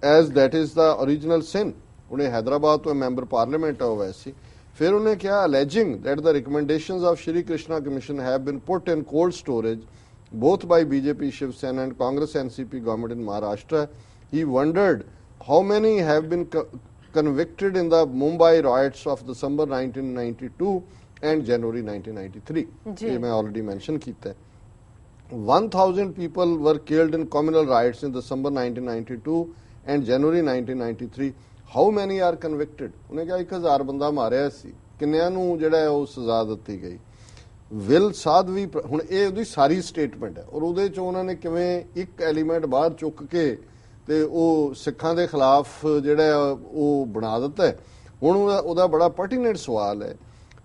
as that is the original sin? उन्हें हैदराबाद तो member parliament है वैसी. फिर उन्हें क्या, alleging that the recommendations of Shri Krishna Commission have been put in cold storage both by BJP, Shiv Sena and Congress NCP government in Maharashtra. He wondered how many have been convicted in the Mumbai riots of December 1992 and January 1993. ये मैं already mention किया है. 1,000 people were killed in communal riots in December 1992 and January 1993. How many are convicted? उन्हें क्या 1,000 बंदा मारिया सी, किन्नियां नूं जिहड़ा है ਉਹ ਸਜ਼ਾ ਦਿੱਤੀ ਗਈ. ਵਿਲ ਸਾਧਵੀ, ਹੁਣ ਇਹ ਉਹਦੀ ਸਾਰੀ ਸਟੇਟਮੈਂਟ ਹੈ, ਔਰ ਉਹਦੇ ਚ ਉਹਨਾਂ ਨੇ ਕਿਵੇਂ ਇੱਕ ਐਲੀਮੈਂਟ ਬਾਹਰ ਚੁੱਕ ਕੇ ਤੇ ਉਹ ਸਿੱਖਾਂ ਦੇ ਖਿਲਾਫ ਜਿਹੜਾ ਉਹ ਬਣਾ ਦਿੱਤਾ ਹੈ. ਹੁਣ ਉਹਦਾ ਬੜਾ ਪਰਟੀਨੈਂਟ ਸਵਾਲ ਹੈ.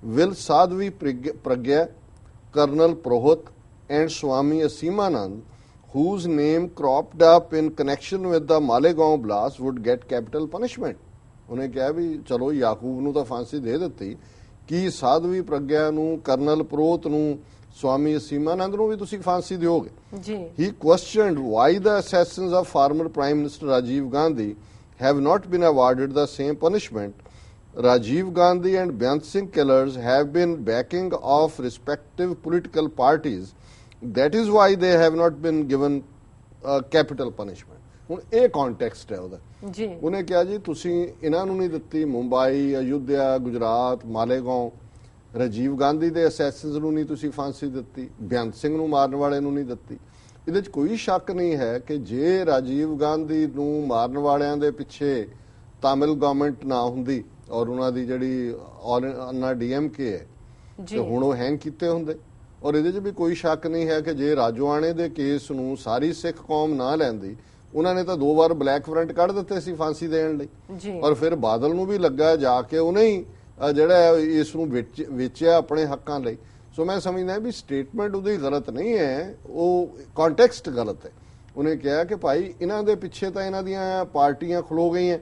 Will Sadhvi Pragya, colonel Purohit and Swami Asimanand, whose name cropped up in connection with the Malegaon blast, would get capital punishment. उन्हें क्या भी चलो याकूब ਨੂੰ ਤਾਂ ਫਾਂਸੀ ਦੇ ਦਿੱਤੀ, ਕਿ ਸਾਧਵੀ ਪ੍ਰਗਿਆ ਨੂੰ, ਕਰਨਲ ਪ੍ਰੋਹਤ ਨੂੰ, ਸਵਾਮੀ ਅਸੀਮਾਨੰਦ ਨੂੰ ਵੀ ਤੁਸੀਂ ਫਾਂਸੀ ਦਿਓਗੇ? ਜੀ. He questioned why the assassins of former Prime Minister Rajiv Gandhi have not been awarded the same punishment. Rajiv Gandhi and Beyant Singh killers have been backing of respective political parties. That is why they have not been given capital punishment. ਹੁਣ ਇਹ context ਹੈ ਉਹਦਾ ਜੀ. ਉਹਨੇ ਕਿਹਾ ਜੀ ਤੁਸੀਂ ਇਹਨਾਂ ਨੂੰ ਨਹੀਂ ਦਿੱਤੀ, ਮੁੰਬਈ, ਅਯੁੱਧਿਆ, ਗੁਜਰਾਤ, ਮਾਲੇਗਾਉਂ, ਰਾਜੀਵ ਗਾਂਧੀ ਦੇ ਅਸੈਸਿਨਸ ਨੂੰ ਨਹੀਂ ਤੁਸੀਂ ਫਾਂਸੀ ਦਿੱਤੀ, ਬੇਅੰਤ ਸਿੰਘ ਨੂੰ ਮਾਰਨ ਵਾਲੇ ਨੂੰ ਨਹੀਂ ਦਿੱਤੀ. ਇਹਦੇ 'ਚ ਕੋਈ ਸ਼ੱਕ ਨਹੀਂ ਹੈ ਕਿ ਜੇ ਰਾਜੀਵ ਗਾਂਧੀ ਨੂੰ ਮਾਰਨ ਵਾਲਿਆਂ ਦੇ ਪਿੱਛੇ ਤਾਮਿਲ ਗਵਰਨਮੈਂਟ ਨਾ ਹੁੰਦੀ ਔਰ ਉਹਨਾਂ ਦੀ ਜਿਹੜੀ ਅੰਨਾ DMK ਹੈ ਤੇ ਹੁਣ ਉਹ ਹੈਂਗ ਕੀਤੇ ਹੁੰਦੇ. ਔਰ ਇਹਦੇ 'ਚ ਵੀ ਕੋਈ ਸ਼ੱਕ ਨਹੀਂ ਹੈ ਕਿ ਜੇ ਰਾਜੋਆਣੇ ਦੇ ਕੇਸ ਨੂੰ ਸਾਰੀ ਸਿੱਖ ਕੌਮ ਨਾ ਲੈਂਦੀ, ਉਹਨਾਂ ਨੇ ਤਾਂ 2 ਵਾਰ ਬਲੈਕ ਫਰੰਟ ਕੱਢ ਦਿੱਤੇ ਸੀ ਫਾਂਸੀ ਦੇਣ ਲਈ, ਔਰ ਫਿਰ ਬਾਦਲ ਨੂੰ ਵੀ ਲੱਗਾ ਜਾ ਕੇ ਉਹਨੇ ਹੀ ਜਿਹੜਾ ਇਸ ਨੂੰ ਵੇਚਿਆ ਆਪਣੇ ਹੱਕਾਂ ਲਈ. ਸੋ ਮੈਂ ਸਮਝਦਾ ਵੀ ਸਟੇਟਮੈਂਟ ਉਹਦੀ ਗਲਤ ਨਹੀਂ ਹੈ, ਉਹ ਕੰਟੈਕਸਟ ਗਲਤ ਹੈ. ਉਹਨੇ ਕਿਹਾ ਕਿ ਭਾਈ ਇਹਨਾਂ ਦੇ ਪਿੱਛੇ ਤਾਂ ਇਹਨਾਂ ਦੀਆਂ ਪਾਰਟੀਆਂ ਖਲੋ ਗਈਆਂ,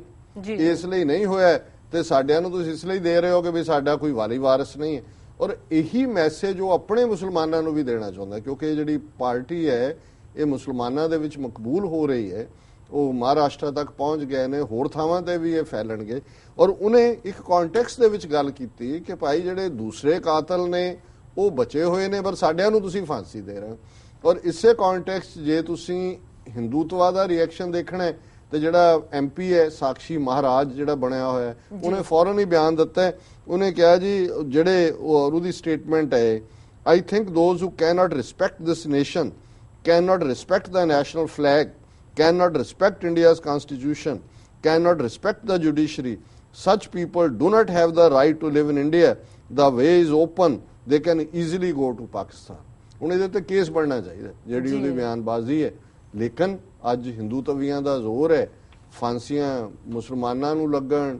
ਇਸ ਲਈ ਨਹੀਂ ਹੋਇਆ, ਤੇ ਸਾਡਿਆਂ ਨੂੰ ਤੁਸੀਂ ਇਸ ਲਈ ਦੇ ਰਹੇ ਹੋ ਕਿ ਵੀ ਸਾਡਾ ਕੋਈ ਵਾਲੀ ਵਾਰਿਸ ਨਹੀਂ ਹੈ. ਔਰ ਇਹੀ ਮੈਸੇਜ ਉਹ ਆਪਣੇ ਮੁਸਲਮਾਨਾਂ ਨੂੰ ਵੀ ਦੇਣਾ ਚਾਹੁੰਦਾ, ਕਿਉਂਕਿ ਜਿਹੜੀ ਪਾਰਟੀ ਹੈ ਇਹ ਮੁਸਲਮਾਨਾਂ ਦੇ ਵਿੱਚ ਮਕਬੂਲ ਹੋ ਰਹੀ ਹੈ, ਉਹ ਮਹਾਰਾਸ਼ਟਰ ਤੱਕ ਪਹੁੰਚ ਗਏ ਨੇ, ਹੋਰ ਥਾਵਾਂ ਤੇ ਵੀ ਇਹ ਫੈਲਣਗੇ. ਔਰ ਉਹਨੇ ਇੱਕ ਕੰਟੈਕਸਟ ਦੇ ਵਿੱਚ ਗੱਲ ਕੀਤੀ ਕਿ ਭਾਈ ਜਿਹੜੇ ਦੂਸਰੇ ਕਾਤਲ ਨੇ ਉਹ ਬਚੇ ਹੋਏ ਨੇ, ਪਰ ਸਾਡਿਆਂ ਨੂੰ ਤੁਸੀਂ ਫਾਂਸੀ ਦੇ ਰਹੇ ਹੋ. ਔਰ ਇਸੇ ਕੰਟੈਕਸਟ ਜੇ ਤੁਸੀਂ ਹਿੰਦੂਤਵਾ ਦਾ ਰਿਐਕਸ਼ਨ ਦੇਖਣਾ ਤੇ ਜਿਹੜਾ MP ਹੈ ਸਾਕਸ਼ੀ ਮਹਾਰਾਜ ਜਿਹੜਾ ਬਣਿਆ ਹੋਇਆ, ਉਹਨੇ ਫੌਰਨ ਹੀ ਬਿਆਨ ਦਿੱਤਾ. ਉਹਨੇ ਕਿਹਾ ਜੀ ਜਿਹੜੇ ਉਹਦੀ ਸਟੇਟਮੈਂਟ ਹੈ, I think those who cannot respect this nation, cannot respect the national flag, cannot respect India's constitution, cannot respect the judiciary, such people do not have the right to live in India. The way is open, they can easily go to Pakistan. ਹੁਣ ਇਹਦੇ ਤੇ case ਬਣਨਾ ਚਾਹੀਦਾ ਜਿਹੜੀ ਉਹਦੀ ਬਿਆਨਬਾਜ਼ੀ ਹੈ. ਲੇਕਿਨ ਅੱਜ ਹਿੰਦੂ ਤਵੀਆਂ ਦਾ ਜ਼ੋਰ ਹੈ, ਫਾਂਸੀਆਂ ਮੁਸਲਮਾਨਾਂ ਨੂੰ ਲੱਗਣ,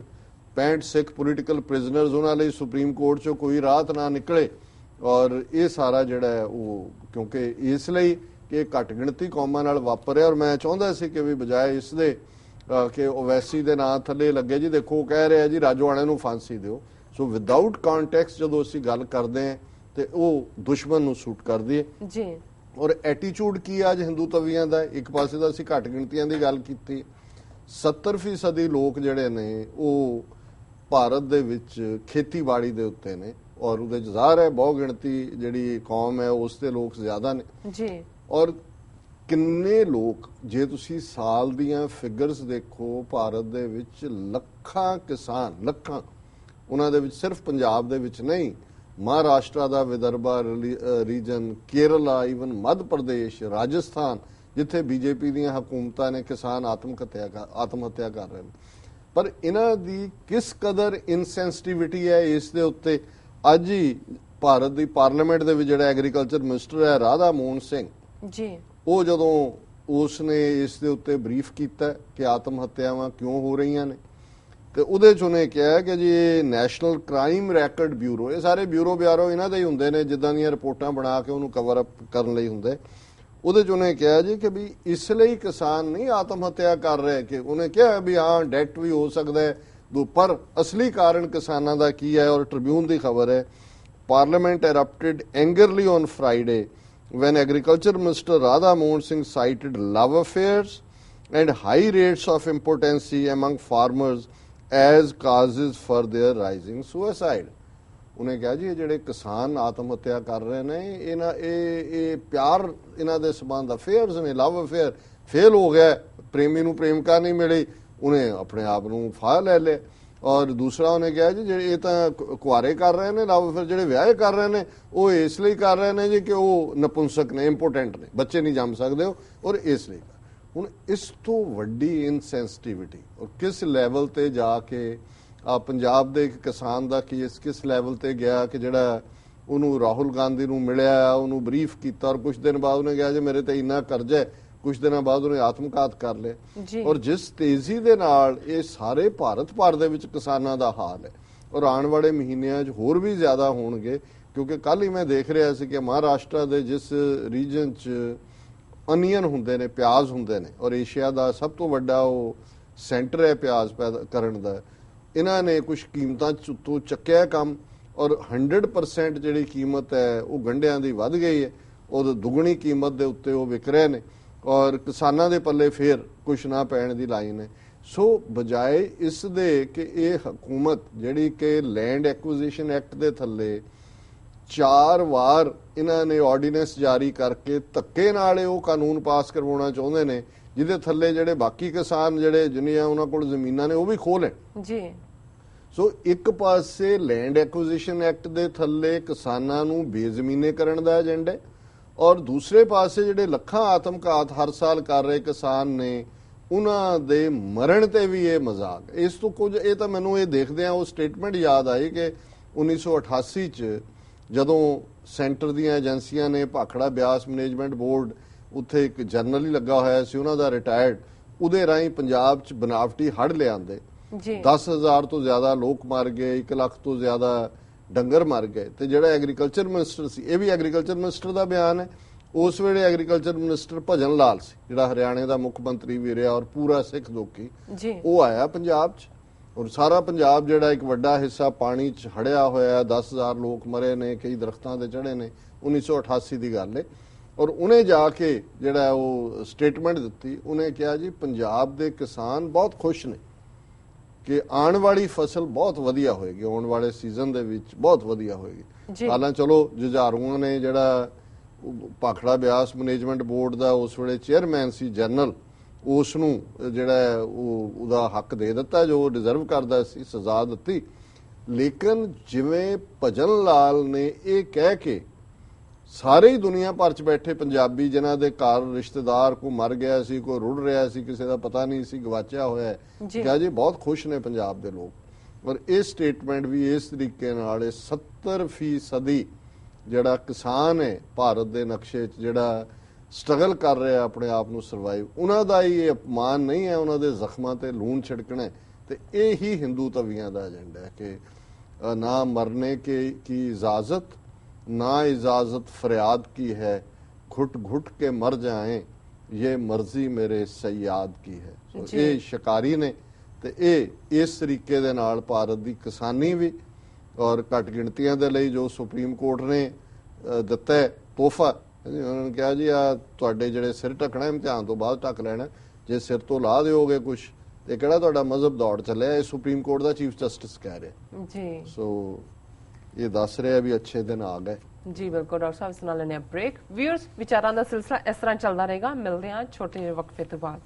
65 ਸਿੱਖ ਪੋਲੀਟੀਕਲ ਪ੍ਰਿਜ਼ਨਰਸ ਉਹਨਾਂ ਲਈ ਸੁਪਰੀਮ ਕੋਰਟ 'ਚੋਂ ਕੋਈ ਰਾਹਤ ਨਾ ਨਿਕਲੇ. ਔਰ ਇਹ ਸਾਰਾ ਜਿਹੜਾ ਹੈ ਉਹ ਕਿਉਂਕਿ ਇਸ ਲਈ ਕਿ ਘੱਟ ਗਿਣਤੀ ਕੌਮਾਂ ਨਾਲ ਵਾਪਰਿਆ. ਔਰ ਮੈਂ ਚਾਹੁੰਦਾ ਸੀ ਕਿ ਵੀ ਬਜਾਏ ਇਸ ਦੇ ਕਿ ਓਵੈਸੀ ਦੇ ਨਾਂ ਥੱਲੇ ਲੱਗੇ ਜੀ ਦੇਖੋ ਕਹਿ ਰਿਹਾ ਜੀ ਰਾਜੋਆਣੇ ਨੂੰ ਫਾਂਸੀ ਦਿਓ. ਸੋ ਵਿਦਆਊਟ ਕੰਟੈਕਸਟ ਜਦੋਂ ਅਸੀਂ ਗੱਲ ਕਰਦੇ ਹਾਂ ਤੇ ਉਹ ਦੁਸ਼ਮਣ ਨੂੰ ਸੂਟ ਕਰਦੀ ਹੈ ਜੀ. ਔਰ ਐਟੀਟਿਊਡ ਕੀ ਅੱਜ ਹਿੰਦੂ ਤਵੀਆਂ ਦਾ, ਇੱਕ ਪਾਸੇ ਤਾਂ ਅਸੀਂ ਘੱਟ ਗਿਣਤੀਆਂ ਦੀ ਗੱਲ ਕੀਤੀ, 70% ਲੋਕ ਜਿਹੜੇ ਨੇ ਉਹ ਭਾਰਤ ਦੇ ਵਿੱਚ ਖੇਤੀਬਾੜੀ ਦੇ ਉੱਤੇ ਨੇ, ਔਰ ਉਹਦੇ 'ਚ ਜ਼ਾਹਰ ਹੈ ਬਹੁ ਗਿਣਤੀ ਜਿਹੜੀ ਕੌਮ ਹੈ ਉਸ ਦੇ ਲੋਕ ਜ਼ਿਆਦਾ ਨੇ ਜੀ. ਔਰ ਕਿੰਨੇ ਲੋਕ, ਜੇ ਤੁਸੀਂ ਸਾਲ ਦੀਆਂ ਫਿਗਰਸ ਦੇਖੋ, ਭਾਰਤ ਦੇ ਵਿੱਚ ਲੱਖਾਂ ਕਿਸਾਨ, ਲੱਖਾਂ, ਉਹਨਾਂ ਦੇ ਵਿੱਚ ਸਿਰਫ ਪੰਜਾਬ ਦੇ ਵਿੱਚ ਨਹੀਂ, ਮਹਾਰਾਸ਼ਟਰ ਦਾ ਵਿਦਰਭਾ ਰੀਜਨ, ਕੇਰਲਾ, ਈਵਨ ਮੱਧ ਪ੍ਰਦੇਸ਼, ਰਾਜਸਥਾਨ, ਜਿੱਥੇ BJP ਦੀਆਂ ਹਕੂਮਤਾਂ ਨੇ ਕਿਸਾਨ ਆਤਮ ਹੱਤਿਆ ਕਰ ਰਹੇ ਨੇ. ਪਰ ਇਹਨਾਂ ਦੀ ਕਿਸ ਕਦਰ ਇਨਸੈਂਸਿਟਿਵਿਟੀ ਹੈ ਇਸ ਦੇ ਉੱਤੇ. ਅੱਜ ਹੀ ਭਾਰਤ ਦੀ ਪਾਰਲੀਮੈਂਟ ਦੇ ਵਿੱਚ ਜਿਹੜਾ ਐਗਰੀਕਲਚਰ ਮਿਨਿਸਟਰ ਹੈ ਰਾਧਾ ਮੋਹਨ ਸਿੰਘ ਜੀ, ਉਹ ਜਦੋਂ ਉਸ ਨੇ ਇਸ ਦੇ ਉੱਤੇ ਬਰੀਫ ਕੀਤਾ ਕਿ ਆਤਮ ਹੱਤਿਆਵਾਂ ਕਿਉਂ ਹੋ ਰਹੀਆਂ ਨੇ, ਤੇ ਉਹਦੇ 'ਚ ਉਹਨੇ ਕਿਹਾ ਕਿ ਜੀ ਇਹ ਨੈਸ਼ਨਲ ਕ੍ਰਾਈਮ ਰੈਕਡ ਬਿਊਰੋ, ਇਹ ਸਾਰੇ ਬਿਊਰੋ ਇਹਨਾਂ ਦੇ ਹੀ ਹੁੰਦੇ ਨੇ ਜਿੱਦਾਂ ਦੀਆਂ ਰਿਪੋਰਟਾਂ ਬਣਾ ਕੇ ਉਹਨੂੰ ਕਵਰ ਅਪ ਕਰਨ ਲਈ ਹੁੰਦੇ. ਉਹਦੇ 'ਚ ਉਹਨੇ ਕਿਹਾ ਜੀ ਕਿ ਵੀ ਇਸ ਲਈ ਕਿਸਾਨ ਨਹੀਂ ਆਤਮ ਹੱਤਿਆ ਕਰ ਰਹੇ, ਕਿ ਉਹਨੇ ਕਿਹਾ ਵੀ ਹਾਂ ਡੈਟ ਵੀ ਹੋ ਸਕਦਾ ਹੈ, ਪਰ ਅਸਲੀ ਕਾਰਨ ਕਿਸਾਨਾਂ ਦਾ ਕੀ ਹੈ. ਔਰ ਟ੍ਰਿਬਿਊਨ ਦੀ ਖਬਰ ਹੈ Parliament erupted angrily on Friday when Agriculture Minister Radha Mohan Singh cited love affairs and high rates of impotency among farmers as causes for their rising suicide. ਉਹਨੇ ਕਿਹਾ ਜੀ ਇਹ ਜਿਹੜੇ ਕਿਸਾਨ ਆਤਮ ਹੱਤਿਆ ਕਰ ਰਹੇ ਨੇ ਇਹ ਪਿਆਰ ਇਹਨਾਂ ਦੇ ਸੰਬੰਧ ਅਫੇਅਰਸ ਨੇ, ਲਵ ਅਫੇਅਰ ਫੇਲ ਹੋ ਗਿਆ, ਪ੍ਰੇਮੀ ਨੂੰ ਪ੍ਰੇਮਿਕਾ ਨਹੀਂ ਮਿਲੀ, ਉਹਨੇ ਆਪਣੇ ਆਪ ਨੂੰ ਫਾਹ ਲੈ ਲਿਆ। ਔਰ ਦੂਸਰਾ ਉਹਨੇ ਕਿਹਾ ਜੀ ਜਿਹੜੇ ਇਹ ਤਾਂ ਕੁਆਰੇ ਕਰ ਰਹੇ ਨੇ ਲਵ ਅਫੇਅਰ, ਜਿਹੜੇ ਵਿਆਹ ਕਰ ਰਹੇ ਨੇ ਉਹ ਇਸ ਲਈ ਕਰ ਰਹੇ ਨੇ ਜੀ ਕਿ ਉਹ ਨਪੁੰਸਕ ਨੇ, ਇੰਪੋਰਟੈਂਟ ਨੇ, ਬੱਚੇ ਨਹੀਂ ਜੰਮ ਸਕਦੇ ਹੋ, ਔਰ ਇਸ ਲਈ। ਹੁਣ ਇਸ ਤੋਂ ਵੱਡੀ ਇਨਸੈਂਸਿਟੀਵਿਟੀ ਔਰ ਕਿਸ ਲੈਵਲ ਤੇ ਜਾ ਕੇ ਪੰਜਾਬ ਦੇ ਇੱਕ ਕਿਸਾਨ ਦਾ ਕੇਸ ਕਿਸ ਲੈਵਲ ਤੇ ਗਿਆ ਕਿ ਜਿਹੜਾ ਉਹਨੂੰ ਰਾਹੁਲ ਗਾਂਧੀ ਨੂੰ ਮਿਲਿਆ, ਉਹਨੂੰ ਬਰੀਫ ਕੀਤਾ ਔਰ ਕੁਝ ਦਿਨ ਬਾਅਦ ਉਹਨੇ ਕਿਹਾ ਜੀ ਮੇਰੇ ਤੇ ਇੰਨਾ ਕਰਜ਼ਾ ਹੈ, ਕੁਝ ਦਿਨਾਂ ਬਾਅਦ ਉਹਨੇ ਆਤਮਘਾਤ ਕਰ ਲਿਆ। ਔਰ ਜਿਸ ਤੇਜ਼ੀ ਦੇ ਨਾਲ ਇਹ ਸਾਰੇ ਭਾਰਤ ਭਰ ਦੇ ਵਿੱਚ ਕਿਸਾਨਾਂ ਦਾ ਹਾਲ ਹੈ ਔਰ ਆਉਣ ਵਾਲੇ ਮਹੀਨਿਆਂ 'ਚ ਹੋਰ ਵੀ ਜ਼ਿਆਦਾ ਹੋਣਗੇ, ਕਿਉਂਕਿ ਕੱਲ ਹੀ ਮੈਂ ਦੇਖ ਰਿਹਾ ਸੀ ਕਿ ਮਹਾਰਾਸ਼ਟਰ ਦੇ ਜਿਸ ਰੀਜਨ 'ਚ ਅਨੀਅਨ ਹੁੰਦੇ ਨੇ, ਪਿਆਜ਼ ਹੁੰਦੇ ਨੇ, ਔਰ ਏਸ਼ੀਆ ਦਾ ਸਭ ਤੋਂ ਵੱਡਾ ਉਹ ਸੈਂਟਰ ਹੈ ਪਿਆਜ਼ ਪੈਦਾ ਕਰਨ ਦਾ, ਇਹਨਾਂ ਨੇ ਕੁਝ ਕੀਮਤਾਂ ਤੋਂ ਚੱਕਿਆ ਕੰਮ ਔਰ 100% ਜਿਹੜੀ ਕੀਮਤ ਹੈ ਉਹ ਗੰਢਿਆਂ ਦੀ ਵੱਧ ਗਈ ਹੈ, ਉਹ ਦੁੱਗਣੀ ਕੀਮਤ ਦੇ ਉੱਤੇ ਉਹ ਵਿਕ ਰਹੇ ਨੇ ਔਰ ਕਿਸਾਨਾਂ ਦੇ ਪੱਲੇ ਫੇਰ ਕੁਛ ਨਾ ਪੈਣ ਦੀ ਲਾਈਨ ਹੈ। ਸੋ ਬਜਾਏ ਇਸ ਦੇ ਕਿ ਇਹ ਹਕੂਮਤ ਜਿਹੜੀ ਕਿ ਲੈਂਡ ਐਕੁਜੀਸ਼ਨ ਐਕਟ ਦੇ ਥੱਲੇ 4 ਵਾਰ ਇਹਨਾਂ ਨੇ ਆਰਡੀਨੈਂਸ ਜਾਰੀ ਕਰਕੇ ਧੱਕੇ ਨਾਲ ਉਹ ਕਾਨੂੰਨ ਪਾਸ ਕਰਵਾਉਣਾ ਚਾਹੁੰਦੇ ਨੇ ਜਿਹਦੇ ਥੱਲੇ ਜਿਹੜੇ ਬਾਕੀ ਕਿਸਾਨ ਜਿਹੜੇ ਜਿੰਨੀਆਂ ਉਹਨਾਂ ਕੋਲ ਜ਼ਮੀਨਾਂ ਨੇ ਉਹ ਵੀ ਖੋਹ ਲੈਣ ਜੀ। ਸੋ ਇੱਕ ਪਾਸੇ ਲੈਂਡ ਐਕੁਜੀਸ਼ਨ ਐਕਟ ਦੇ ਥੱਲੇ ਕਿਸਾਨਾਂ ਨੂੰ ਬੇਜ਼ਮੀਨੇ ਕਰਨ ਦਾ ਏਜੰਡਾ ਹੈ ਔਰ ਦੂਸਰੇ ਪਾਸੇ ਜਿਹੜੇ ਲੱਖਾਂ ਆਤਮਘਾਤ ਹਰ ਸਾਲ ਕਰ ਰਹੇ ਕਿਸਾਨ ਨੇ ਉਹਨਾਂ ਦੇ ਮਰਨ ਤੇ ਵੀ ਇਹ ਮਜ਼ਾਕ। ਇਸ ਤੋਂ ਕੁਝ ਇਹ ਤਾਂ ਮੈਨੂੰ ਇਹ ਦੇਖਦਿਆਂ ਉਹ ਸਟੇਟਮੈਂਟ ਯਾਦ ਆਈ ਕਿ 1988 ਚ ਜਦੋਂ ਸੈਂਟਰ ਦੀਆਂ ਏਜੰਸੀਆਂ ਨੇ ਭਾਖੜਾ ਬਿਆਸ ਮੈਨੇਜਮੈਂਟ ਬੋਰਡ ਉੱਥੇ ਇੱਕ ਜਰਨਲ ਹੀ ਲੱਗਾ ਹੋਇਆ ਸੀ ਉਹਨਾਂ ਦਾ ਰਿਟਾਇਰਡ, ਉਹਦੇ ਰਾਹੀਂ ਪੰਜਾਬ 'ਚ ਬਨਾਵਟੀ ਹੜ੍ਹ ਲਿਆਂਦੇ, 10,000 ਤੋਂ ਜ਼ਿਆਦਾ ਲੋਕ ਮਰ ਗਏ, 1 ਲੱਖ ਤੋਂ ਜ਼ਿਆਦਾ ਡੰਗਰ ਮਰ ਗਏ। ਤੇ ਜਿਹੜਾ ਐਗਰੀਕਲਚਰ ਮਿਨਿਸਟਰ ਸੀ, ਇਹ ਵੀ ਐਗਰੀਕਲਚਰ ਮਿਨਿਸਟਰ ਦਾ ਬਿਆਨ ਹੈ, ਉਸ ਵੇਲੇ ਐਗਰੀਕਲਚਰ ਮਿਨਿਸਟਰ ਭਜਨ ਲਾਲ ਸੀ ਜਿਹੜਾ ਹਰਿਆਣੇ ਦਾ ਮੁੱਖ ਮੰਤਰੀ ਵੀ ਰਿਹਾ ਔਰ ਪੂਰਾ ਸਿੱਖ ਦੋਖੀ, ਉਹ ਆਇਆ ਪੰਜਾਬ 'ਚ ਔਰ ਸਾਰਾ ਪੰਜਾਬ ਜਿਹੜਾ ਇੱਕ ਵੱਡਾ ਹਿੱਸਾ ਪਾਣੀ 'ਚ ਹੜਿਆ ਹੋਇਆ, 10,000 ਲੋਕ ਮਰੇ ਨੇ, ਕਈ ਦਰਖਤਾਂ ਤੇ ਚੜੇ ਨੇ, 1988 ਦੀ ਗੱਲ ਹੈ। ਔਰ ਉਹਨੇ ਜਾ ਕੇ ਜਿਹੜਾ ਉਹ ਸਟੇਟਮੈਂਟ ਦਿੱਤੀ, ਉਹਨੇ ਕਿਹਾ ਜੀ ਪੰਜਾਬ ਦੇ ਕਿਸਾਨ ਬਹੁਤ ਖੁਸ਼ ਨੇ ਕਿ ਆਉਣ ਵਾਲੀ ਫਸਲ ਬਹੁਤ ਵਧੀਆ ਹੋਏਗੀ, ਆਉਣ ਵਾਲੇ ਸੀਜ਼ਨ ਦੇ ਵਿੱਚ ਬਹੁਤ ਵਧੀਆ ਹੋਏਗੀ। ਹਾਲਾਂ ਚਲੋ ਜੁਝਾਰੂਆਂ ਨੇ ਜਿਹੜਾ ਭਾਖੜਾ ਬਿਆਸ ਮੈਨੇਜਮੈਂਟ ਬੋਰਡ ਦਾ ਉਸ ਵੇਲੇ ਚੇਅਰਮੈਨ ਸੀ ਜਨਰਲ, ਉਸ ਨੂੰ ਜਿਹੜਾ ਉਹਦਾ ਹੱਕ ਦੇ ਦਿੱਤਾ ਜੋ ਡਿਜ਼ਰਵ ਕਰਦਾ ਸੀ, ਸਜ਼ਾ ਦਿੱਤੀ। ਲੇਕਿਨ ਜਿਵੇਂ ਭਜਨ ਲਾਲ ਨੇ ਇਹ ਕਹਿ ਕੇ ਸਾਰੇ ਹੀ ਦੁਨੀਆ ਭਰ ਚ ਬੈਠੇ ਪੰਜਾਬੀ ਜਿਨ੍ਹਾਂ ਦੇ ਘਰ ਰਿਸ਼ਤੇਦਾਰ ਕੋਈ ਮਰ ਗਿਆ ਸੀ, ਕੋਈ ਰੁੜ ਰਿਹਾ ਸੀ, ਕਿਸੇ ਦਾ ਪਤਾ ਨਹੀਂ ਸੀ, ਗਵਾਚਿਆ ਹੋਇਆ ਹੈ, ਕਿਹਾ ਜੀ ਬਹੁਤ ਖੁਸ਼ ਨੇ ਪੰਜਾਬ ਦੇ ਲੋਕ। ਔਰ ਇਹ ਸਟੇਟਮੈਂਟ ਵੀ ਇਸ ਤਰੀਕੇ ਨਾਲ 70% ਜਿਹੜਾ ਕਿਸਾਨ ਹੈ ਭਾਰਤ ਦੇ ਨਕਸ਼ੇ 'ਚ ਜਿਹੜਾ ਸਟਰਗਲ ਕਰ ਰਿਹਾ ਆਪਣੇ ਆਪ ਨੂੰ ਸਰਵਾਈਵ, ਉਹਨਾਂ ਦਾ ਹੀ ਇਹ ਅਪਮਾਨ ਨਹੀਂ ਹੈ, ਉਹਨਾਂ ਦੇ ਜ਼ਖਮਾਂ ਤੇ ਲੂਣ ਛਿੜਕਣਾ। ਤੇ ਇਹ ਹੀ ਹਿੰਦੂ ਤਵੀਆਂ ਦਾ ਏਜੰਡਾ ਹੈ ਕਿ ਨਾ ਮਰਨੇ की इजाजत ना इजाजत फरियाद की है, घुट घुट के मर जाएं ये मर्जी ਮੇਰੇ ਸਯਾਦ ਕੀ ਹੈ। ਇਹ ਸ਼ਿਕਾਰੀ ਨੇ ਤੇ ਇਹ ਇਸ ਤਰੀਕੇ ਦੇ ਨਾਲ ਭਾਰਤ ਦੀ ਕਿਸਾਨੀ ਵੀ ਔਰ ਘੱਟ ਗਿਣਤੀਆਂ ਦੇ ਲਈ ਜੋ ਸੁਪਰੀਮ ਕੋਰਟ ਨੇ ਦਿੱਤਾ ਤੋਹਫਾ, ਉਹਨਾਂ ਨੇ ਕਿਹਾ ਜੀ ਆ ਤੁਹਾਡੇ ਜਿਹੜੇ ਸਿਰ ਢੱਕਣਾ ਇਮਤਿਹਾਨ ਤੋਂ ਬਾਅਦ ਢੱਕ ਲੈਣਾ, ਜੇ ਸਿਰ ਤੋਂ ਲਾ ਦਿਓਗੇ ਕੁਝ ਇਹ ਕਿਹੜਾ ਤੁਹਾਡਾ ਮਜ਼ਹਬ ਦੌੜ ਚੱਲਿਆ, ਇਹ ਸੁਪਰੀਮ ਕੋਰਟ ਦਾ ਚੀਫ ਜਸਟਿਸ ਕਹਿ ਰਿਹਾ ਜੀ। ਸੋ ਇਹ ਦੱਸ ਰਿਹਾ ਵੀ ਅੱਛੇ ਦਿਨ ਆ ਗਏ ਜੀ। ਬਿਲਕੁਲ ਡਾਕਟਰ ਸਾਹਿਬ, ਇਸ ਨਾਲ ਲੈਣੇ ਬ੍ਰੇਕ। ਵਿਊਅਰਸ, ਵਿਚਾਰਾਂ ਦਾ ਸਿਲਸਿਲਾ ਇਸ ਤਰ੍ਹਾਂ ਚੱਲਦਾ ਰਹੇਗਾ। ਮਿਲਦੇ ਹਾਂ ਛੋਟੇ ਜਿਹੇ ਵਕਫੇ ਤੋਂ ਬਾਅਦ।